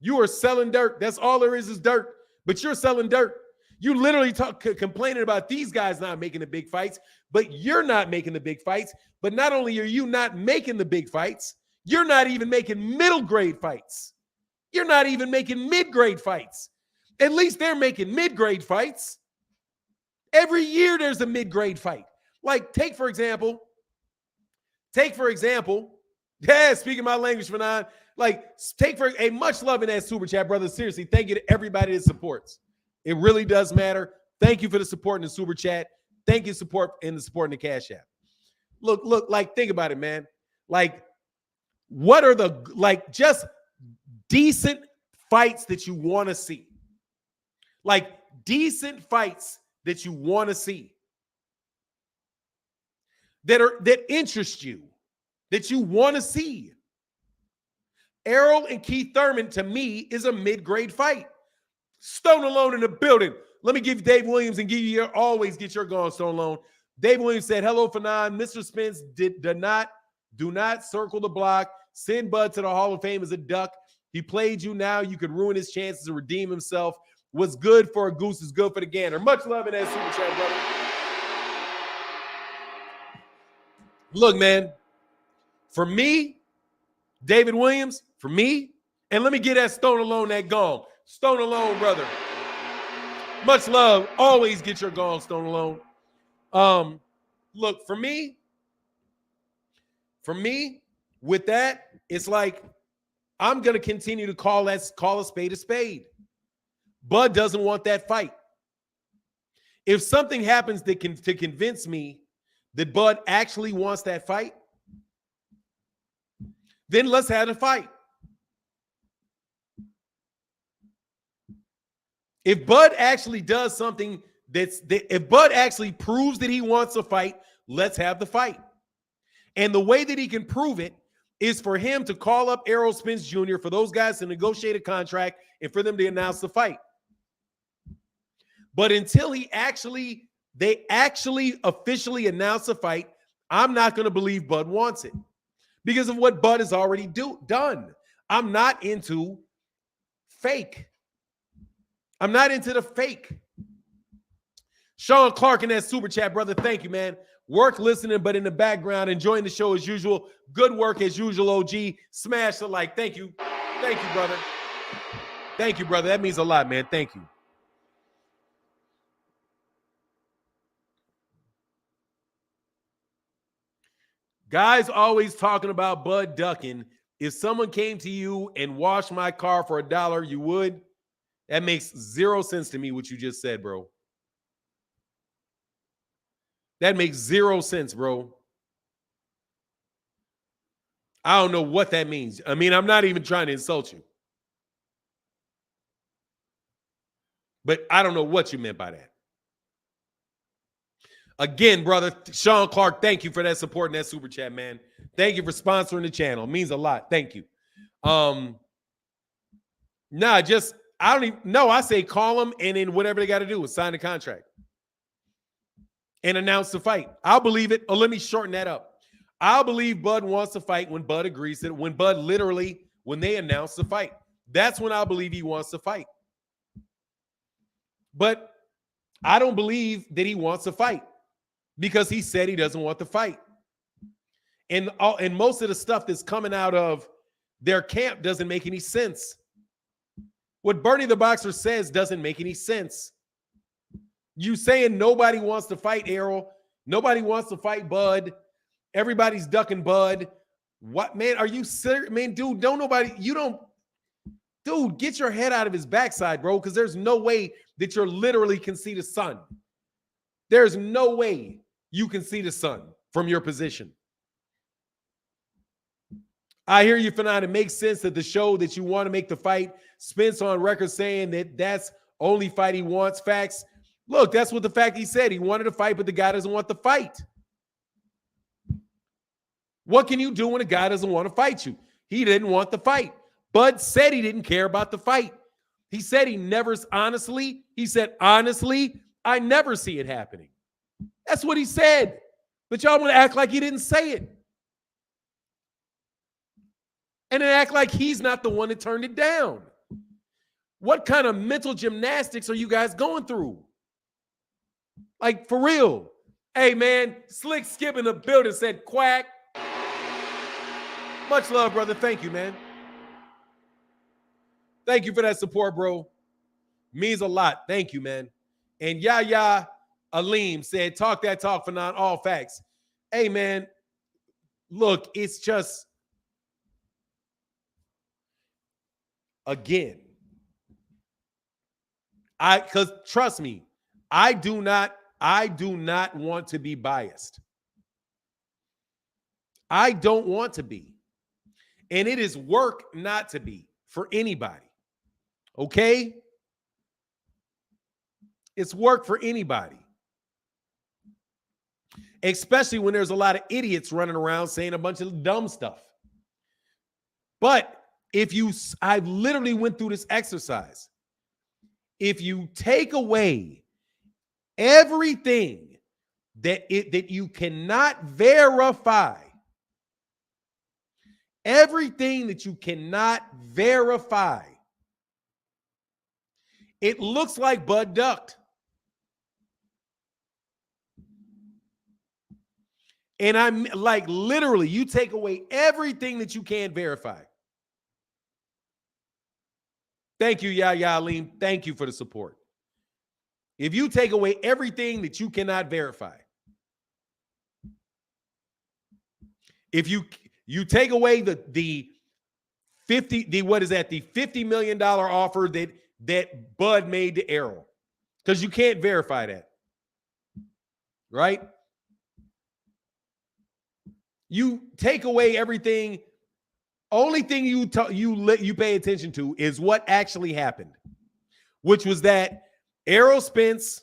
You are selling dirt. That's all there is dirt, but you're selling dirt. You literally complaining about these guys not making the big fights, but you're not making the big fights. But not only are you not making the big fights, you're not even making middle grade fights. You're not even making mid-grade fights. At least they're making mid-grade fights. Every year there's a mid-grade fight. Like, take for example, yeah, speaking my language, Fanon, like, take for a much love in that super chat, brother. Seriously, thank you to everybody that supports. It really does matter. Thank you for the support in the super chat. Thank you for the support in the Cash App. Look, like, think about it, man. Like, what are just decent fights that you want to see? Like, decent fights that you want to see. That interest you, that you want to see. Errol and Keith Thurman, to me, is a mid-grade fight. Stone Alone in the building. Let me give Dave Williams and give you always get your go on, Stone Alone. Dave Williams said, hello, Fanon. Mr. Spence do not circle the block. Send Bud to the Hall of Fame as a duck. He played you now. You could ruin his chances to redeem himself. What's good for a goose is good for the gander. Much love in that super chat, brother. Look, man, for me, David Williams, for me, and let me get that Stone Alone that gong. Stone Alone, brother. Much love. Always get your gong, Stone Alone. Look, for me, with that, it's like I'm going to continue to call a spade a spade. Bud doesn't want that fight. If something happens to convince me that Bud actually wants that fight, then let's have a fight. If Bud actually does something if Bud actually proves that he wants a fight, let's have the fight. And the way that he can prove it is for him to call up Errol Spence Jr., for those guys to negotiate a contract and for them to announce the fight. But until they actually officially announce the fight, I'm not going to believe Bud wants it because of what Bud has already done. I'm not into fake. I'm not into the fake. Sean Clark in that super chat, brother. Thank you, man. Work listening, but in the background, enjoying the show as usual. Good work as usual, OG. Smash the like. Thank you. Thank you, brother. Thank you, brother. That means a lot, man. Thank you. Guys always talking about Bud ducking. If someone came to you and washed my car for $1, you would? That makes 0 sense to me, what you just said, bro. That makes 0 sense, bro. I don't know what that means. I mean, I'm not even trying to insult you. But I don't know what you meant by that. Again, brother, Sean Clark, thank you for that support and that super chat, man. Thank you for sponsoring the channel. It means a lot. Thank you. I don't even know. I say call them and then whatever they got to do is sign the contract and announce the fight. I'll believe it. Oh, let me shorten that up. I'll believe Bud wants to fight when Bud agrees to it, when they announce the fight. That's when I'll believe he wants to fight. But I don't believe that he wants to fight because he said he doesn't want to fight. And most of the stuff that's coming out of their camp doesn't make any sense. What Bernie the Boxer says doesn't make any sense. You saying nobody wants to fight Errol, nobody wants to fight Bud, everybody's ducking Bud. What, man, are you serious? Man, dude, dude, get your head out of his backside, bro, because there's no way that you're literally can see the sun. There's no way you can see the sun from your position. I hear you, Fanon. It makes sense that the show that you want to make the fight, Spence on record saying that that's only fight he wants. Facts. Look, that's what the fact he said. He wanted to fight, but the guy doesn't want the fight. What can you do when a guy doesn't want to fight you? He didn't want the fight. Bud said he didn't care about the fight. He said honestly, I never see it happening. That's what he said. But y'all want to act like he didn't say it. And then act like he's not the one that turned it down. What kind of mental gymnastics are you guys going through? Like, for real. Hey, man, Slick Skip in the building said quack. Much love, brother. Thank you, man. Thank you for that support, bro. Means a lot. Thank you, man. And Yahya Aleem said, talk that talk for not all facts. Hey, man, look, it's just, again, because trust me, I do not want to be biased. I don't want to be. And it is work not to be for anybody. Okay? It's work for anybody. Especially when there's a lot of idiots running around saying a bunch of dumb stuff. But I literally went through this exercise. If you take away everything that you cannot verify, it looks like Bud ducked. And I'm like, literally, you take away everything that you can't verify. Thank you, Yahya Aleem. Thank you for the support. If you take away everything that you cannot verify, if you take away the $50 million offer that Bud made to Errol, because you can't verify that, right? You take away everything. Only thing you pay attention to is what actually happened, which was that Errol Spence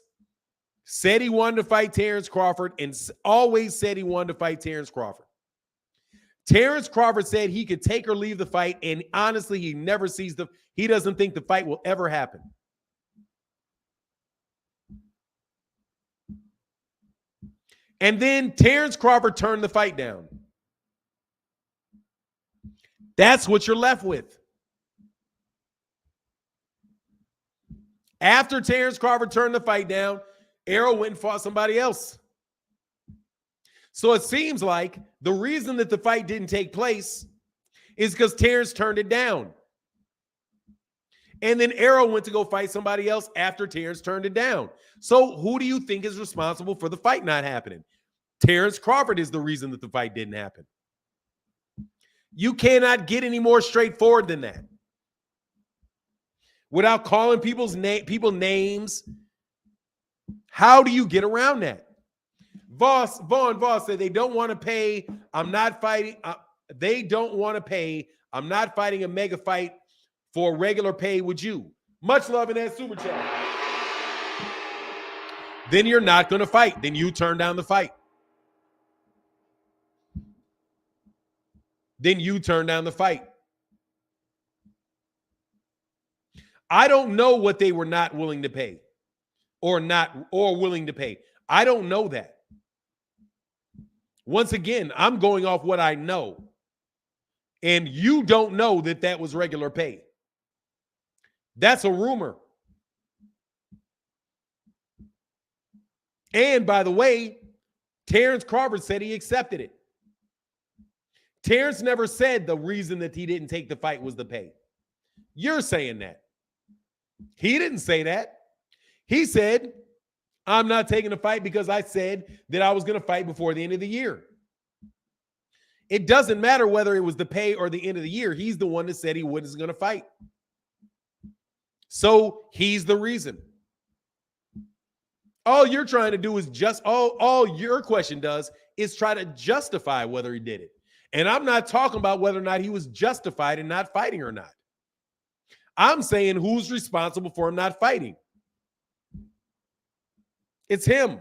said he wanted to fight Terrence Crawford and always said he wanted to fight Terrence Crawford. Terrence Crawford said he could take or leave the fight, and honestly, he doesn't think the fight will ever happen. And then Terrence Crawford turned the fight down. That's what you're left with. After Terrence Crawford turned the fight down, Errol went and fought somebody else. So it seems like the reason that the fight didn't take place is because Terrence turned it down. And then Errol went to go fight somebody else after Terrence turned it down. So who do you think is responsible for the fight not happening? Terrence Crawford is the reason that the fight didn't happen. You cannot get any more straightforward than that. Without calling people names, how do you get around that? Vaughn Voss said they don't want to pay. I'm not fighting. They don't want to pay. I'm not fighting a mega fight for regular pay. Would you? Much love in that super chat. Then you're not going to fight. Then you turn down the fight. Then you turn down the fight. I don't know what they were not willing to pay or willing to pay. I don't know that. Once again, I'm going off what I know. And you don't know that that was regular pay. That's a rumor. And by the way, Terrence Crawford said he accepted it. Terrence never said the reason that he didn't take the fight was the pay. You're saying that. He didn't say that. He said, I'm not taking the fight because I said that I was going to fight before the end of the year. It doesn't matter whether it was the pay or the end of the year. He's the one that said he wasn't going to fight. So he's the reason. All you're trying to do is all your question does is try to justify whether he did it. And I'm not talking about whether or not he was justified in not fighting or not. I'm saying who's responsible for him not fighting. It's him.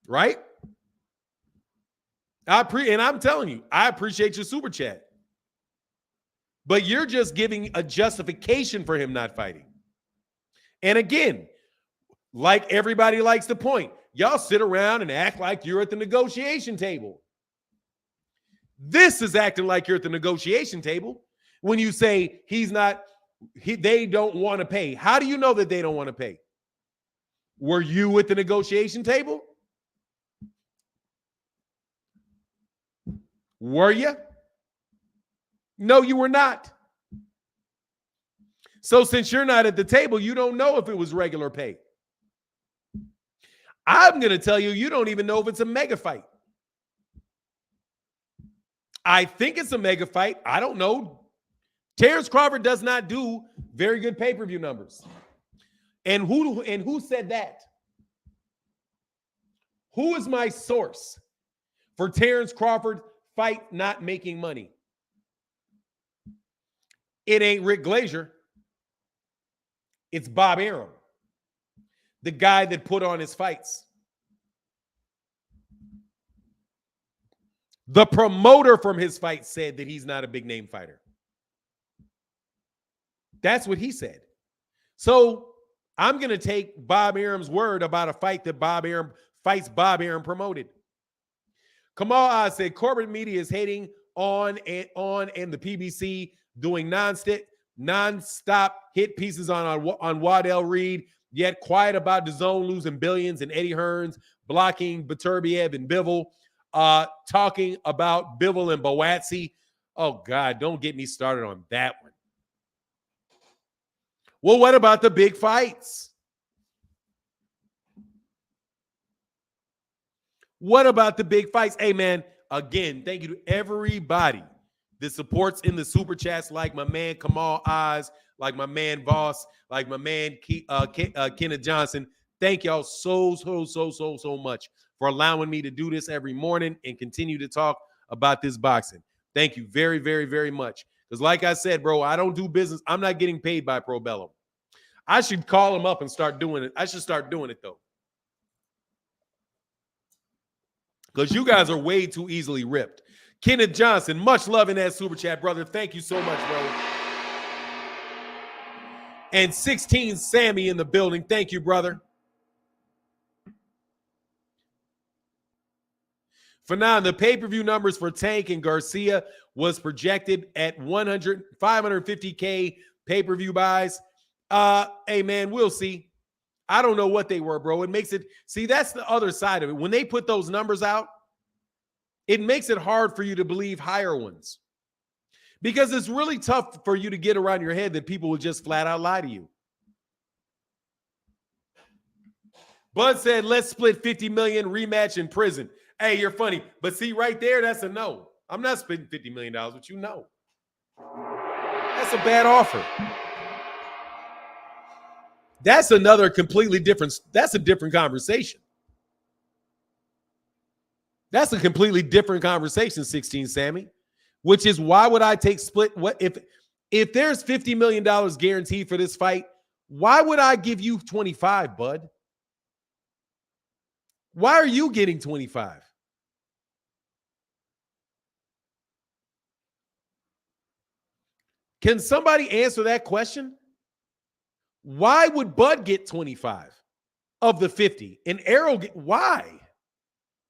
Right? And I'm telling you, I appreciate your super chat. But you're just giving a justification for him not fighting. And again, like everybody likes to point, y'all sit around and act like you're at the negotiation table. This is acting like you're at the negotiation table when you say they don't want to pay. How do you know that they don't want to pay? Were you at the negotiation table? Were you? No, you were not. So since you're not at the table, you don't know if it was regular pay. I'm going to tell you, you don't even know if it's a mega fight. I think it's a mega fight. I don't know. Terrence Crawford does not do very good pay-per-view numbers. And who said that? Who is my source for Terrence Crawford fight not making money? It ain't Rick Glazier. It's Bob Arum, the guy that put on his fights. The promoter from his fight said that he's not a big name fighter. That's what he said. So I'm going to take Bob Arum's word about a fight that Bob Arum promoted. Kamal Oz said corporate media is hating on and the PBC doing non-stop hit pieces on Waddell Reed, yet quiet about DAZN losing billions and Eddie Hearns blocking Beterbiev and Bivol, talking about Bivol and Boatsi. Oh, God, don't get me started on that one. Well, what about the big fights? What about the big fights? Hey, man, again, thank you to everybody that supports in the super chats, like my man Kamal Oz, like my man Voss, like my man Kenneth Johnson. Thank y'all so much for allowing me to do this every morning and continue to talk about this boxing. Thank you very, very, very much. Because like I said, bro, I don't do business. I'm not getting paid by Pro Bellum. I should call him up and start doing it. I should start doing it, though. Because you guys are way too easily ripped. Kenneth Johnson, much love in that super chat, brother. Thank you so much, bro. And 16 Sammy in the building. Thank you, brother. For now, the pay-per-view numbers for Tank and Garcia was projected at 550K pay-per-view buys. Hey, man, we'll see. I don't know what they were, bro. It makes it – see, that's the other side of it. When they put those numbers out, it makes it hard for you to believe higher ones because it's really tough for you to get around your head that people will just flat out lie to you. Bud said, let's split 50 million, rematch in prison. Hey, you're funny. But see, right there, that's a no. I'm not splitting $50 million, but you know. That's a bad offer. That's another completely different, that's a different conversation. That's a completely different conversation, 16 Sammy, which is why would I take split? What if there's $50 million guaranteed for this fight, why would I give you 25, Bud? Why are you getting 25? Can somebody answer that question? Why would Bud get 25 of the 50 and Errol get, why?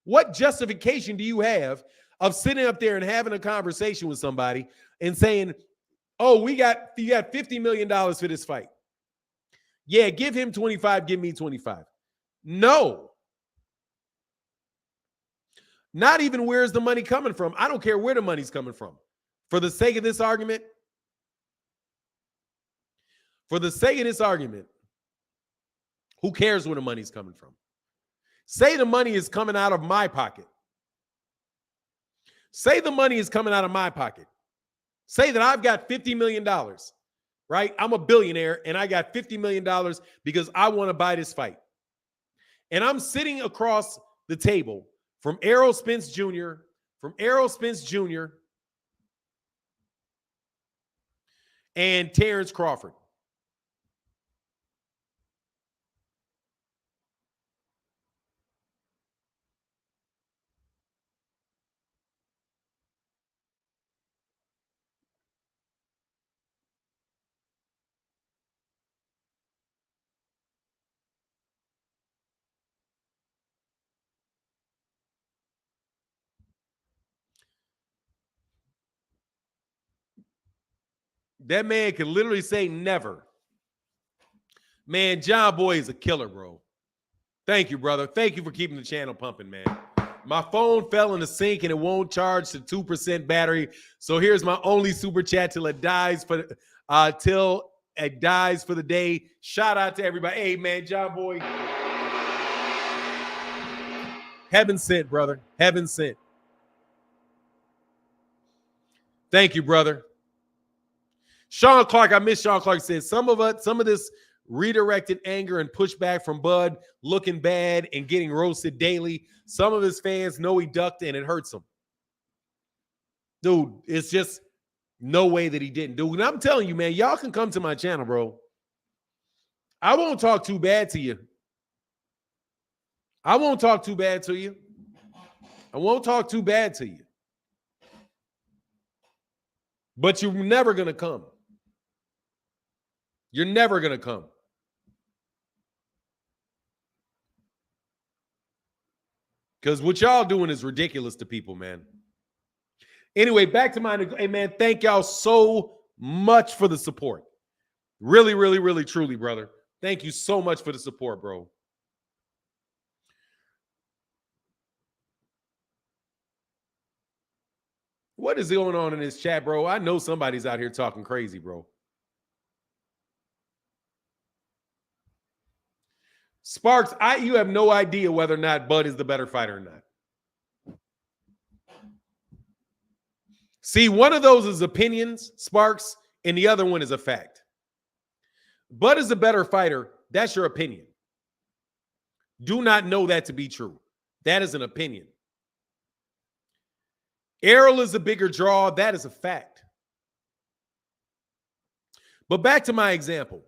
What justification do you have of sitting up there and having a conversation with somebody and saying, oh, you got $50 million for this fight. Yeah, give him 25, give me 25. No. Not even where's the money coming from. I don't care where the money's coming from. For the sake of this argument, who cares where the money's coming from? Say the money is coming out of my pocket. Say the money is coming out of my pocket. Say that I've got $50 million, right? I'm a billionaire and I got $50 million because I want to buy this fight. And I'm sitting across the table from Errol Spence Jr., and Terrence Crawford. That man could literally say never. Man, John Boy is a killer, bro. Thank you, brother. Thank you for keeping the channel pumping, man. My phone fell in the sink and it won't charge to 2% battery. So here's my only super chat till it dies for the day. Shout out to everybody. Hey, man, John Boy. Heaven sent, brother. Heaven sent. Thank you, brother. Sean Clark, I miss Sean Clark, said some of this redirected anger and pushback from Bud looking bad and getting roasted daily. Some of his fans know he ducked and it hurts him. Dude, it's just no way that he didn't. Dude, and I'm telling you, man, y'all can come to my channel, bro. I won't talk too bad to you. I won't talk too bad to you. But you're never going to come. You're never going to come. Because what y'all doing is ridiculous to people, man. Anyway, back to mine. Hey, man, thank y'all so much for the support. Really, really, really, truly, brother. Thank you so much for the support, bro. What is going on in this chat, bro? I know somebody's out here talking crazy, bro. Sparks, you have no idea whether or not Bud is the better fighter or not. See, one of those is opinions, Sparks, and the other one is a fact. Bud is a better fighter. That's your opinion. Do not know that to be true. That is an opinion. Errol is a bigger draw. That is a fact. But back to my example.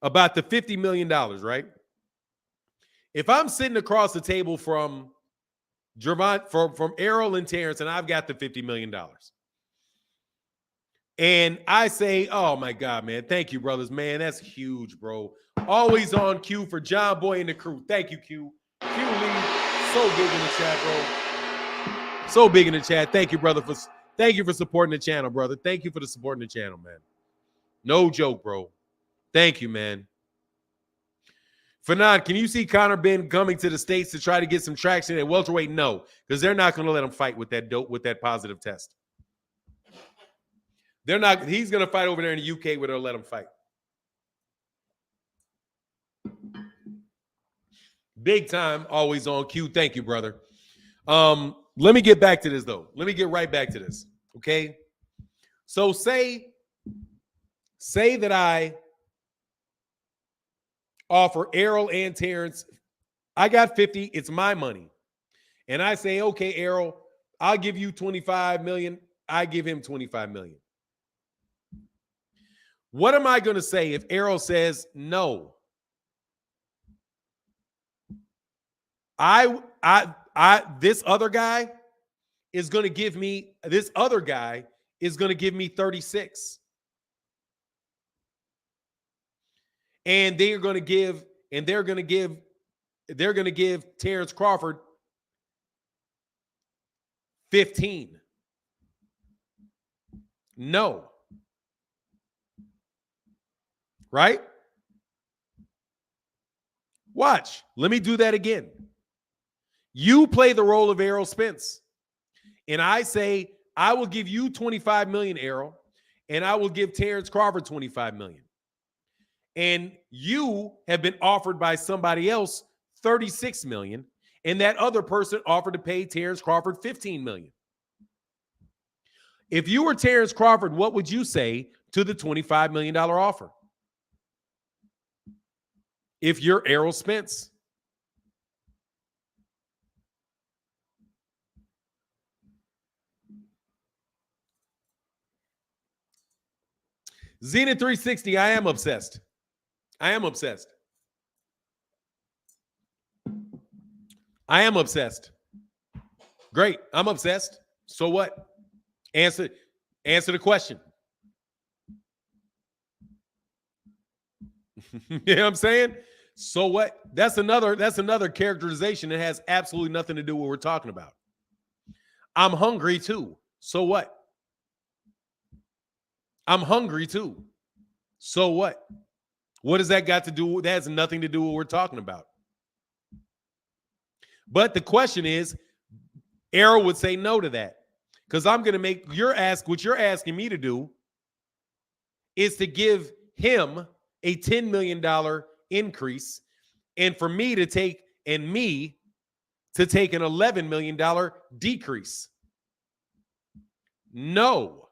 About the $50 million, right? If I'm sitting across the table from Gervonta, from Errol and Terrence, and I've got the $50 million. And I say, oh my God, man, thank you, brothers. Man, that's huge, bro. Always on cue for John Boy and the crew. Thank you, Q. Q Lee, so big in the chat, bro. So big in the chat. Thank you, brother. Thank you for supporting the channel, brother. Thank you for supporting the channel, man. No joke, bro. Thank you, man. Fernand, can you see Conor Ben coming to the States to try to get some traction at welterweight? No, because they're not going to let him fight with that positive test. They're not. He's going to fight over there in the UK where they'll let him fight. Big time, always on cue. Thank you, brother. Let me get back to this though. Let me get right back to this. Okay. So say that I offer Errol and Terrence. I got 50. It's my money. And I say, okay, Errol, I'll give you 25 million. I give him 25 million. What am I going to say if Errol says no? This other guy is going to give me 36. And they're going to give Terrence Crawford 15. No. Right? Watch. Let me do that again. You play the role of Errol Spence. And I say, I will give you 25 million, Errol, and I will give Terrence Crawford 25 million. And you have been offered by somebody else 36 million, and that other person offered to pay Terrence Crawford 15 million. If you were Terrence Crawford, what would you say to the $25 million offer? If you're Errol Spence. Zenith 360, I am obsessed. I am obsessed. I am obsessed. Great. I'm obsessed. So what? Answer the question. You know what I'm saying? So what? That's another characterization that has absolutely nothing to do with what we're talking about. I'm hungry too. So what? I'm hungry too. So what? What does that got to do with? That has nothing to do with what we're talking about. But the question is, Errol would say no to that. Because I'm going to make what you're asking me to do is to give him a $10 million increase, and for me to take an $11 million decrease. No.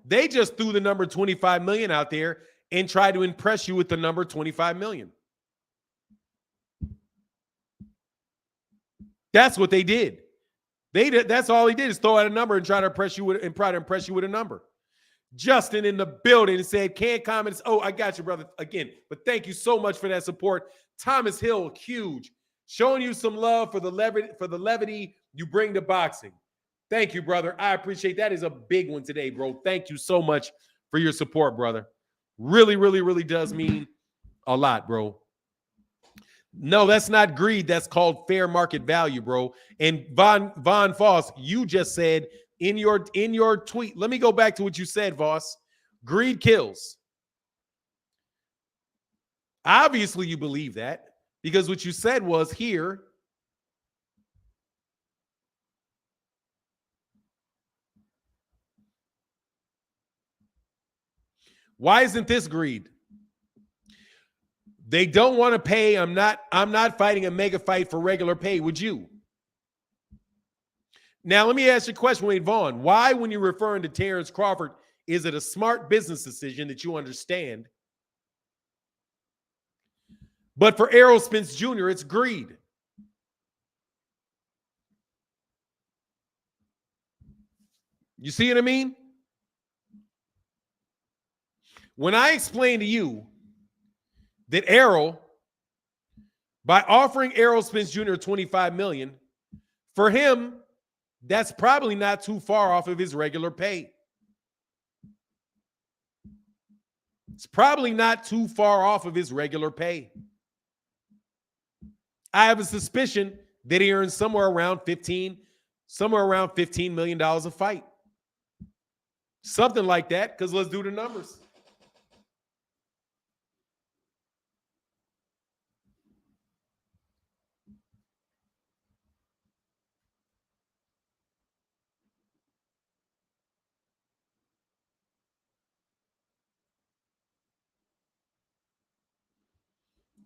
They just threw the number 25 million out there and tried to impress you with the number 25 million. That's what they did. That's all he did is throw out a number and try to impress you with a number. Justin in the building said, can't comment. Oh, I got you, brother. Again, but thank you so much for that support. Thomas Hill, huge. Showing you some love for the levity you bring to boxing. Thank you, brother. I appreciate that. Is a big one today, bro. Thank you so much for your support, brother. Really, really, really does mean a lot, bro. No, that's not greed. That's called fair market value, bro. And Von Foss, you just said in your tweet, let me go back to what you said, Voss. Greed kills. Obviously, you believe that because what you said was here. Why isn't this greed? They don't want to pay. I'm not fighting a mega fight for regular pay. Would you? Now, let me ask you a question, Wade Vaughn. Why, when you're referring to Terrence Crawford, is it a smart business decision that you understand? But for Errol Spence Jr., it's greed. You see what I mean? When I explain to you that Errol, by offering Errol Spence Jr. 25 million, for him, that's probably not too far off of his regular pay. It's probably not too far off of his regular pay. I have a suspicion that he earns somewhere around $15 million a fight. Something like that, because let's do the numbers.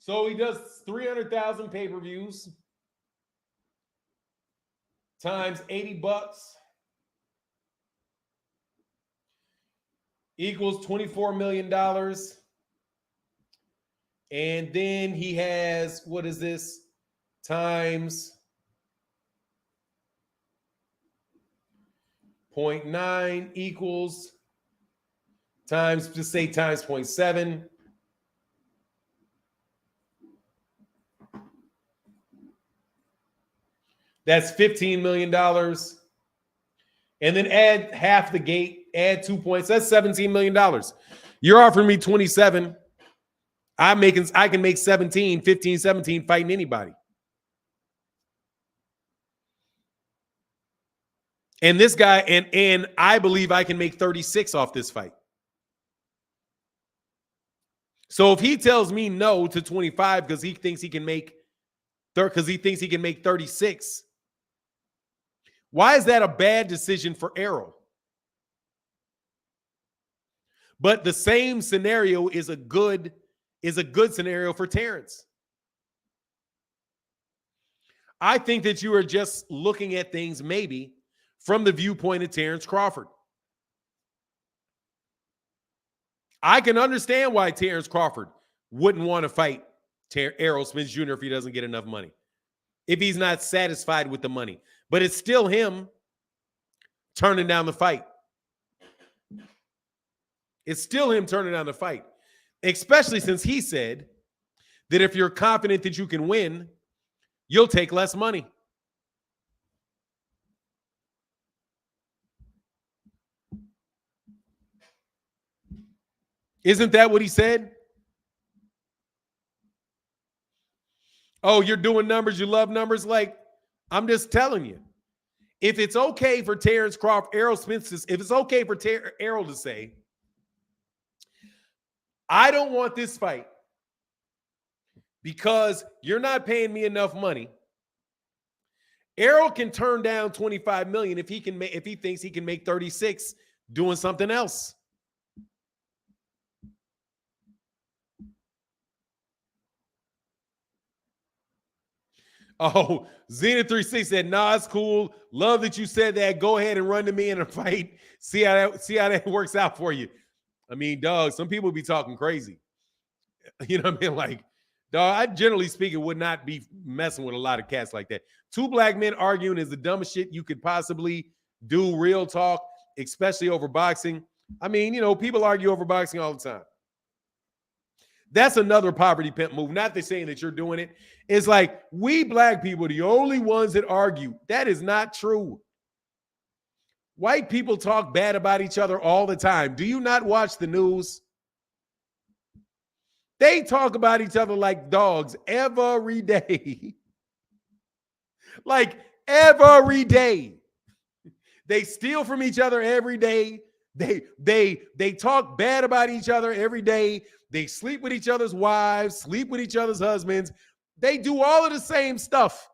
So he does 300,000 pay-per-views times $80 equals $24 million. And then he has, what is this? Times 0.9 equals times, just say times 0.7. That's $15 million. And then add half the gate, add 2 points. That's $17 million. You're offering me 27. I can make 17, 15, 17 fighting anybody. And this guy, and I believe I can make 36 off this fight. So if he tells me no to 25 because he thinks he can make 36, why is that a bad decision for Errol? But the same scenario is a good scenario for Terrence. I think that you are just looking at things maybe from the viewpoint of Terrence Crawford. I can understand why Terrence Crawford wouldn't want to fight Errol Spence Jr. if he doesn't get enough money, if he's not satisfied with the money. But it's still him turning down the fight. It's still him turning down the fight, especially since he said that if you're confident that you can win, you'll take less money. Isn't that what he said? Oh, you're doing numbers. You love numbers. Like, I'm just telling you, if it's okay for Terrence Crawford, Errol Spence, if it's okay for Errol to say, I don't want this fight because you're not paying me enough money. Errol can turn down $25 million if he thinks he can make 36 doing something else. Oh, Zenith36 said, nah, it's cool. Love that you said that. Go ahead and run to me in a fight. See how that works out for you. I mean, dog, some people be talking crazy. You know what I mean? Like, dog, I generally speaking would not be messing with a lot of cats like that. Two black men arguing is the dumbest shit you could possibly do. Real talk, especially over boxing. I mean, you know, people argue over boxing all the time. That's another poverty pimp move. Not that saying that you're doing it. It's like, we black people are the only ones that argue. That is not true. White people talk bad about each other all the time. Do you not watch the news? They talk about each other like dogs every day. Like every day. They steal from each other every day. They talk bad about each other every day. They sleep with each other's wives, sleep with each other's husbands. They do all of the same stuff.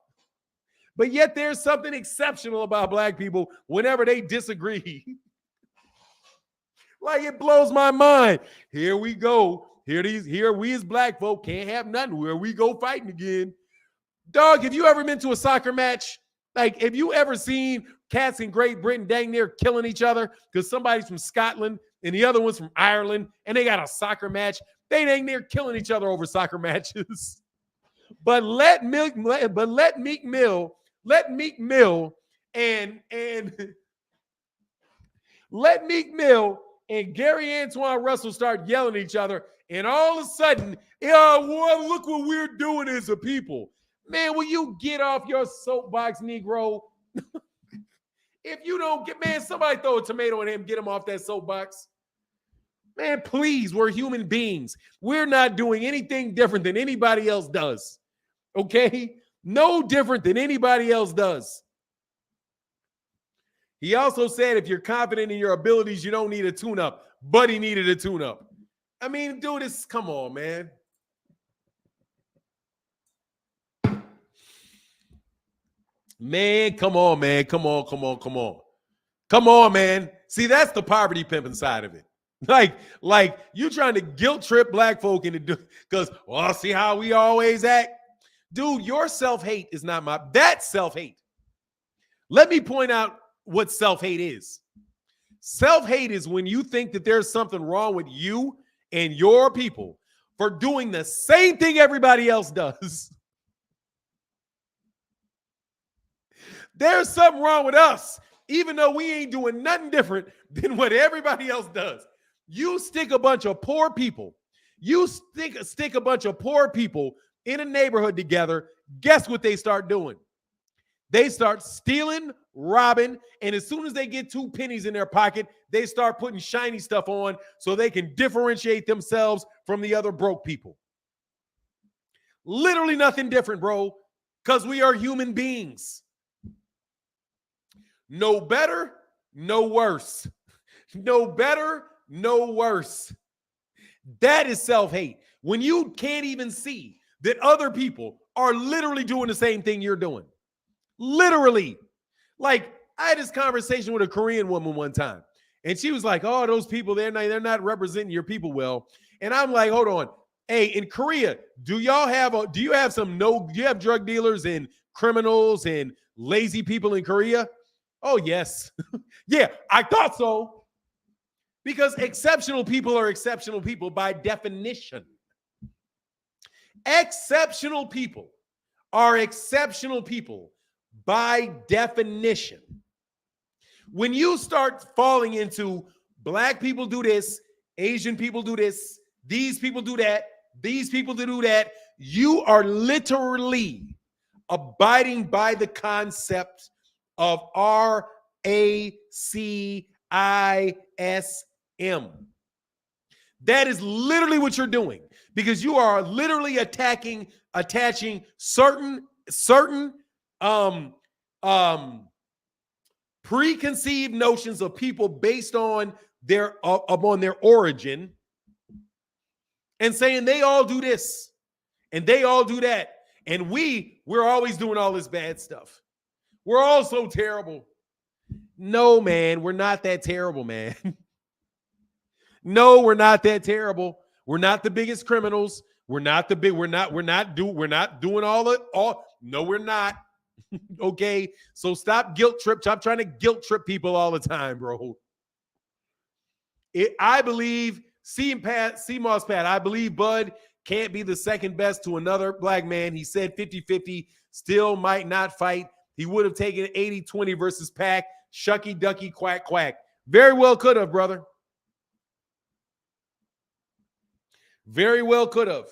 But yet there's something exceptional about black people whenever they disagree. Like, it blows my mind. Here we go. Here we as black folk can't have nothing. Where we go fighting again. Dog, have you ever been to a soccer match? Like, have you ever seen cats in Great Britain dang near killing each other because somebody's from Scotland and the other one's from Ireland and they got a soccer match? They dang near killing each other over soccer matches. But let Meek Mill and let Meek Mill and Gary Antoine Russell start yelling at each other, and all of a sudden, well, look what we're doing as a people. Man, will you get off your soapbox, Negro? If you don't get, man, somebody throw a tomato at him, get him off that soapbox. Man, please, we're human beings. We're not doing anything different than anybody else does. Okay? No different than anybody else does. He also said if you're confident in your abilities, you don't need a tune-up. But he needed a tune-up. I mean, dude, come on, man. Man, come on, man. Come on, man. See, that's the poverty pimp inside of it. Like you trying to guilt trip black folk into do because well, see how we always act. Dude, your self-hate is not that's self-hate. Let me point out what self-hate is. Self-hate is when you think that there's something wrong with you and your people for doing the same thing everybody else does. There's something wrong with us, even though we ain't doing nothing different than what everybody else does. You stick a bunch of poor people, stick a bunch of poor people in a neighborhood together, guess what they start doing? They start stealing, robbing, and as soon as they get 2 pennies in their pocket, they start putting shiny stuff on so they can differentiate themselves from the other broke people. Literally nothing different, bro, because we are human beings. No better, no worse. No better, no worse. That is self-hate. When you can't even see that other people are literally doing the same thing you're doing. Literally. Like, I had this conversation with a Korean woman one time, and she was like, oh, those people, they're not representing your people well. And I'm like, hold on. Hey, in Korea, do you have drug dealers and criminals and lazy people in Korea? Oh, yes. Yeah, I thought so. Because exceptional people are exceptional people by definition. Exceptional people are exceptional people by definition. When you start falling into black people do this, Asian people do this, these people do that, these people do that, you are literally abiding by the concept of RACISM. That is literally what you're doing, because you are literally attaching certain preconceived notions of people based on their origin, and saying they all do this and they all do that, and we're always doing all this bad stuff. We're all so terrible. No, man, we're not that terrible, man. No, we're not that terrible. We're not the biggest criminals. We're not doing all. No, we're not. Okay. So stop trying to guilt trip people all the time, bro. I believe CMOS Pat, I believe Bud can't be the second best to another black man. He said 50-50, still might not fight. He would have taken 80-20 versus Pac. Shucky ducky quack quack. Very well could have, brother. Very well could have.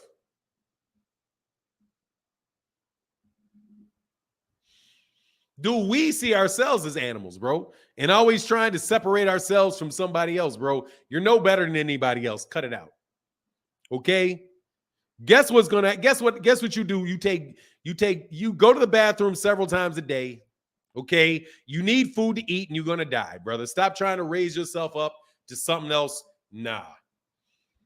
Do we see ourselves as animals, bro? And always trying to separate ourselves from somebody else, bro. You're no better than anybody else. Cut it out. Okay? Guess what you do? You go to the bathroom several times a day. Okay? You need food to eat and you're going to die, brother. Stop trying to raise yourself up to something else. Nah.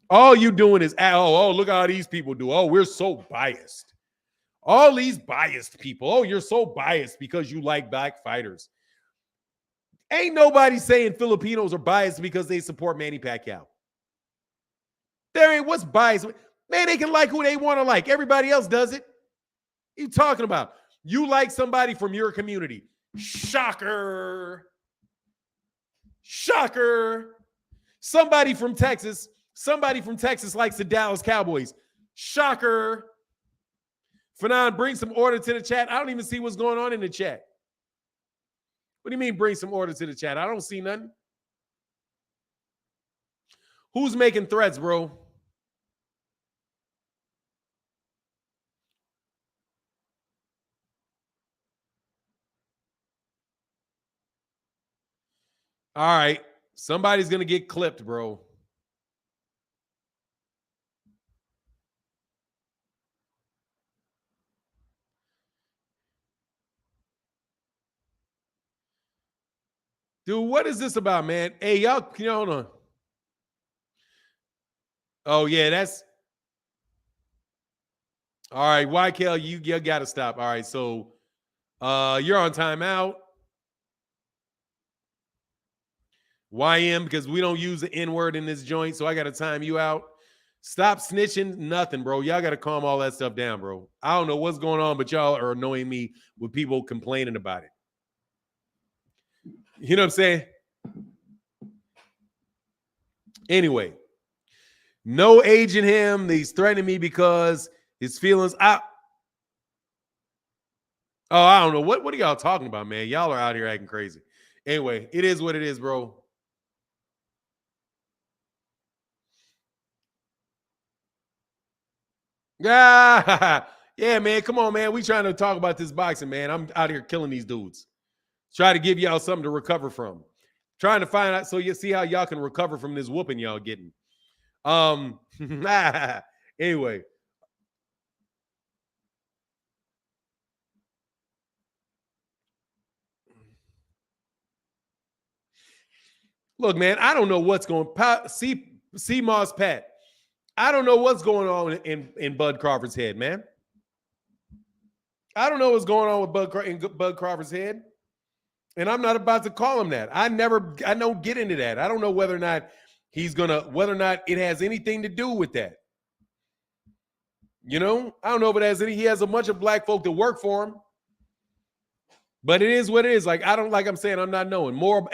All you doing is, look how these people do. Oh, we're so biased. All these biased people. Oh, you're so biased because you like black fighters. Ain't nobody saying Filipinos are biased because they support Manny Pacquiao. There ain't what's biased. Man, they can like who they want to like. Everybody else does it. What are you talking about? You like somebody from your community. Shocker. Shocker. Somebody from Texas likes the Dallas Cowboys. Shocker. Fanon, bring some order to the chat. I don't even see what's going on in the chat. What do you mean bring some order to the chat? I don't see nothing. Who's making threats, bro? All right. Somebody's going to get clipped, bro. Dude, what is this about, man? Hey, y'all, hold on. Oh, yeah, that's. All right, YKL, you got to stop. All right, so you're on timeout. YM, because we don't use the N word in this joint, so I got to time you out. Stop snitching, nothing, bro. Y'all got to calm all that stuff down, bro. I don't know what's going on, but y'all are annoying me with people complaining about it. You know what I'm saying? Anyway, no aging him. He's threatening me because his feelings. I don't know. What are y'all talking about, man? Y'all are out here acting crazy. Anyway, it is what it is, bro. Yeah, yeah, man. Come on, man. We trying to talk about this boxing, man. I'm out here killing these dudes. Try to give y'all something to recover from. Trying to find out so you see how y'all can recover from this whooping y'all getting. Anyway, look, man. I don't know what's going. See, Moss Pat. I don't know what's going on in Bud Crawford's head, man. I don't know what's going on with Bud Crawford's head. And I'm not about to call him that. I don't get into that. I don't know whether or not whether or not it has anything to do with that. You know, I don't know if it has he has a bunch of black folk that work for him. But it is what it is. Like, I don't, like I'm saying, I'm not knowing. More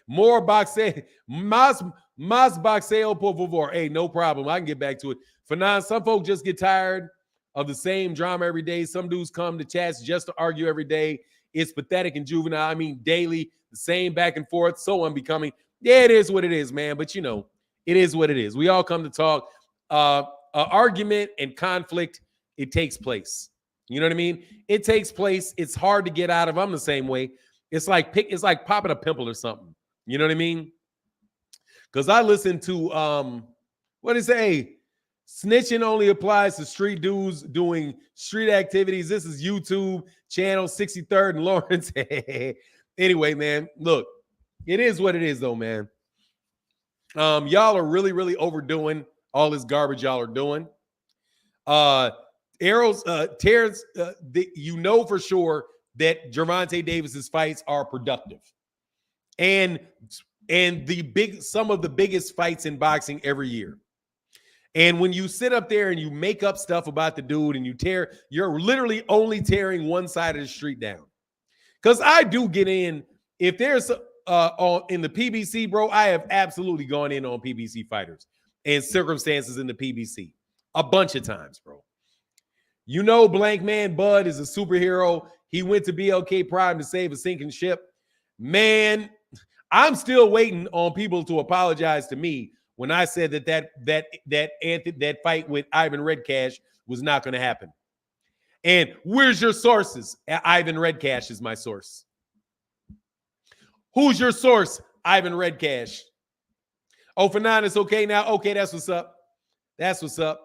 boxeo, más boxeo, por favor. Hey, no problem. I can get back to it. For now, some folks just get tired of the same drama every day. Some dudes come to chats just to argue every day. It's pathetic and juvenile. I mean, daily, the same back and forth, so unbecoming. Yeah, it is what it is, man. But, you know, it is what it is. We all come to talk. Argument and conflict, it takes place. You know what I mean? It takes place. It's hard to get out of. I'm the same way. It's like popping a pimple or something. You know what I mean? Because I listen to what did it say? Snitching only applies to street dudes doing street activities. This is YouTube channel 63rd and Lawrence. Anyway, man, look, it is what it is, though, man. Y'all are really, really overdoing all this garbage y'all are doing. Terrence, you know for sure that Gervonta Davis's fights are productive, and some of the biggest fights in boxing every year. And when you sit up there and you make up stuff about the dude and you're literally only tearing one side of the street down. Because I do get in if there's in the PBC, bro. I have absolutely gone in on PBC fighters and circumstances in the PBC a bunch of times, bro. You know, Blank Man Bud is a superhero. He went to BLK Prime to save a sinking ship. Man, I'm still waiting on people to apologize to me when I said that fight with Ivan Redcash was not going to happen. And where's your sources? Ivan Redcash is my source. Who's your source? Ivan Redcash. Oh, for nine, it's okay now. Okay, that's what's up. That's what's up.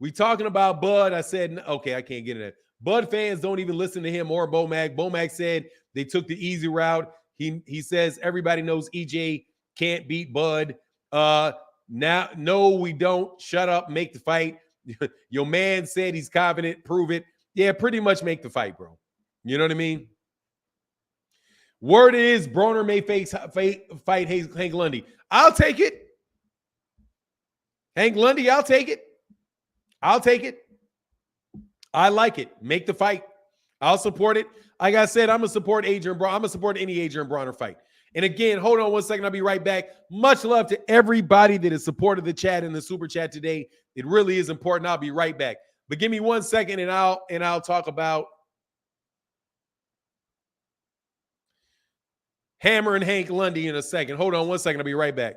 We talking about Bud. I said, okay, I can't get it. Bud fans don't even listen to him or Bomac. Bomac said they took the easy route. He says everybody knows EJ can't beat Bud. Now, no, we don't. Shut up, make the fight. Your man said he's confident. Prove it. Yeah, pretty much make the fight, bro. You know what I mean? Word is Broner may fight Hank Lundy. I'll take it. Hank Lundy, I'll take it. I'll take it. I like it. Make the fight. I'll support it. Like I said, I'm going to support Adrian Broner. I'm going to support any Adrian Broner fight. And again, hold on one second. I'll be right back. Much love to everybody that has supported the chat and the super chat today. It really is important. I'll be right back. But give me 1 second and I'll talk about Hammer and Hank Lundy in a second. Hold on 1 second. I'll be right back.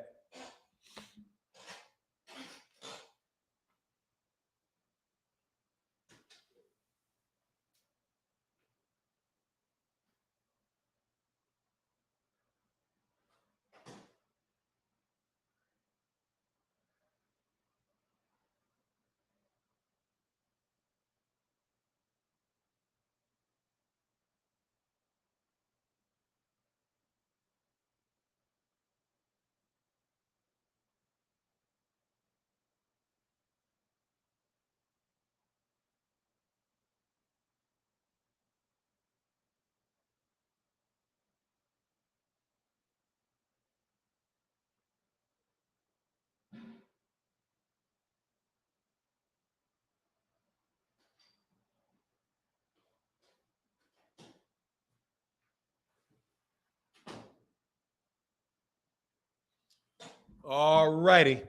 All righty.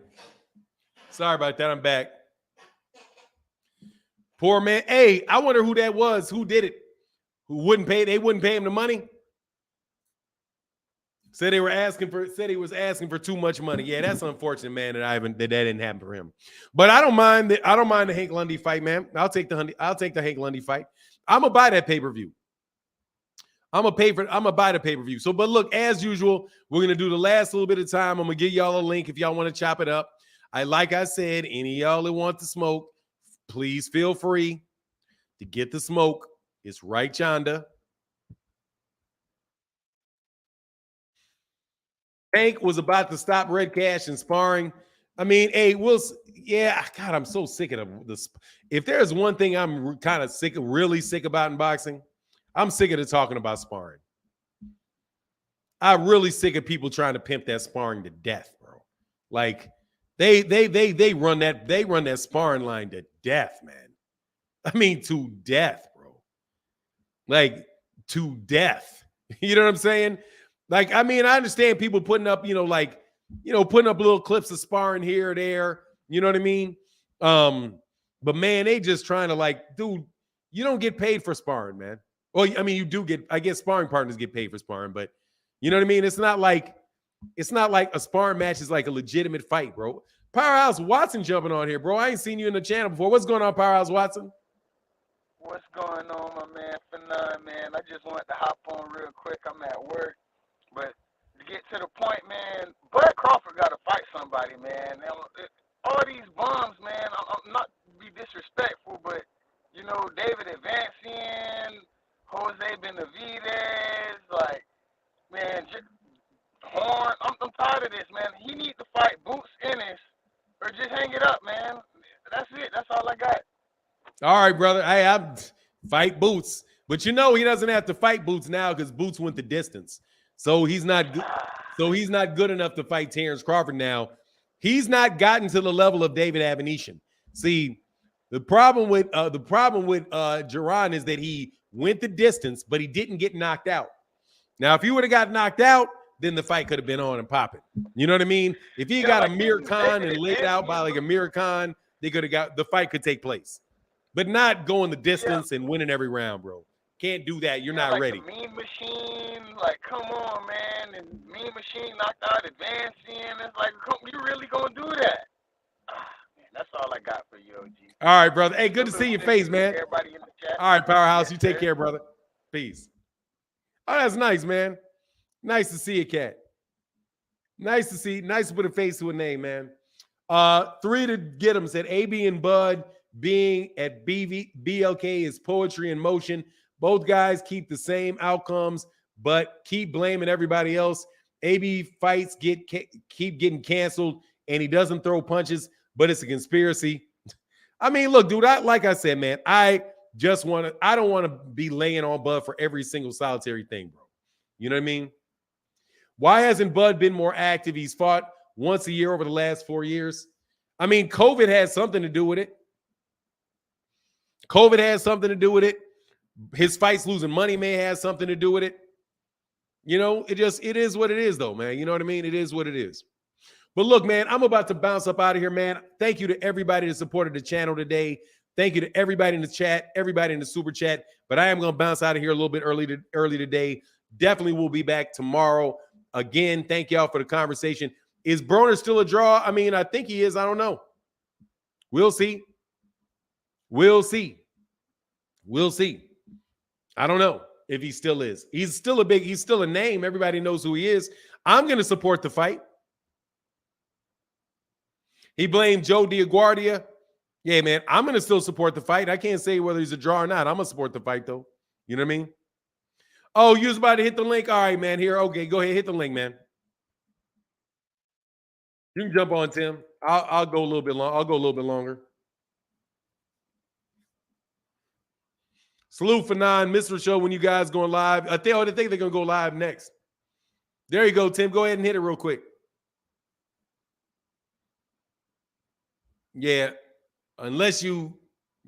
Sorry about that. I'm back. Poor man. Hey, I wonder who that was. Who did it? Who wouldn't pay? They wouldn't pay him the money. Said he was asking for too much money. Yeah, that's unfortunate, man. That didn't happen for him. But I don't mind the Hank Lundy fight, man. I'll take the Hank Lundy fight. I'm gonna buy that pay-per-view. I'm gonna buy the pay-per-view. So, but look, as usual, we're gonna do the last little bit of time. I'm gonna give y'all a link if y'all want to chop it up. Like I said, any of y'all that want to smoke, please feel free to get the smoke. It's right yonder. Hank was about to stop Red Cash and sparring. I mean, hey, God, I'm so sick of this. If there's one thing I'm kind of really sick about in boxing, I'm sick of talking about sparring. I'm really sick of people trying to pimp that sparring to death, bro. Like they run that sparring line to death, man. I mean, to death, bro. Like to death. You know what I'm saying? Like, I mean, I understand people putting up, putting up little clips of sparring here or there. You know what I mean? But man, they just trying to dude, you don't get paid for sparring, man. Well, I mean, you do I guess sparring partners get paid for sparring, but you know what I mean? It's not like a sparring match is like a legitimate fight, bro. Powerhouse Watson jumping on here, bro. I ain't seen you in the channel before. What's going on, Powerhouse Watson? What's going on, my man? Phenom, man. I just wanted to hop on real quick. I'm at work. But to get to the point, man, Bud Crawford got to fight somebody, man. All these bums, man, I'm not to be disrespectful, but, David Advancian, Jose Benavidez, man, Horn. I'm tired of this, man. He needs to fight Boots Ennis or just hang it up, man. That's it. That's all I got. All right, brother. Hey, I'm fight Boots. But he doesn't have to fight Boots now because Boots went the distance. So he's not good. So he's not good enough to fight Terrence Crawford now. He's not gotten to the level of David Avanesyan. See, the problem with Gervonta is that he went the distance, but he didn't get knocked out. Now, if he would have got knocked out, then the fight could have been on and popping. You know what I mean? If he got Amir Khan and laid out by Amir Khan, the fight could take place. But not going the distance and winning every round, bro. Can't do that. You're not ready. Mean Machine, come on, man. And Mean Machine knocked out Advancing. It's like, you really gonna do that? Man, that's all I got for you, OG. All right, brother. Hey, good to see your face, man. Everybody in the chat. All right, Powerhouse. You take care, brother. Peace. Oh, that's nice, man. Nice to see you, Cat. Nice to put a face to a name, man. 3 to get him said AB and Bud being at BLK is poetry in motion. Both guys keep the same outcomes, but keep blaming everybody else. AB fights keep getting canceled, and he doesn't throw punches, but it's a conspiracy. I mean, look, dude, like I said, man, I don't want to be laying on Bud for every single solitary thing, bro. You know what I mean? Why hasn't Bud been more active? He's fought once a year over the last 4 years. I mean, COVID had something to do with it. His fights losing money may have something to do with it. It is what it is, though, man. You know what I mean? It is what it is. But look, man, I'm about to bounce up out of here, man. Thank you to everybody that supported the channel today. Thank you to everybody in the chat, everybody in the super chat. But I am going to bounce out of here a little bit early today. Definitely will be back tomorrow. Again, thank y'all for the conversation. Is Broner still a draw? I mean, I think he is. I don't know. We'll see. I don't know if he still is. He's still a name. Everybody knows who he is. I'm going to support the fight. He blamed Joe DiGuardia. Yeah, man, I'm going to still support the fight. I can't say whether he's a draw or not. I'm going to support the fight, though. You know what I mean? Oh, you was about to hit the link? All right, man. Here, okay, go ahead. Hit the link, man. You can jump on, Tim. I'll go a little bit long. I'll go a little bit longer. Salute for 9. Mr. Show when you guys going live. I think they're going to go live next. There you go, Tim. Go ahead and hit it real quick. Yeah. Unless you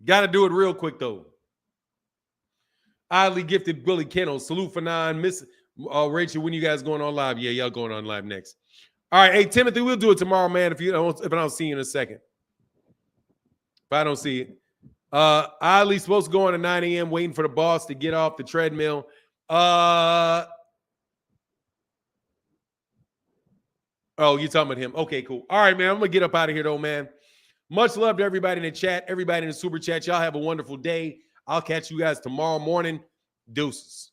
got to do it real quick, though. Oddly gifted Billy Kennel. Salute for 9. Miss Rachel, when you guys going on live? Yeah, y'all going on live next. All right, hey Timothy, we'll do it tomorrow, man. If I don't see you in a second. If I don't see it. Oddly's supposed to go on at 9 a.m. waiting for the boss to get off the treadmill. Oh, you're talking about him. Okay, cool. All right, man. I'm gonna get up out of here though, man. Much love to everybody in the chat, everybody in the super chat. Y'all have a wonderful day. I'll catch you guys tomorrow morning. Deuces.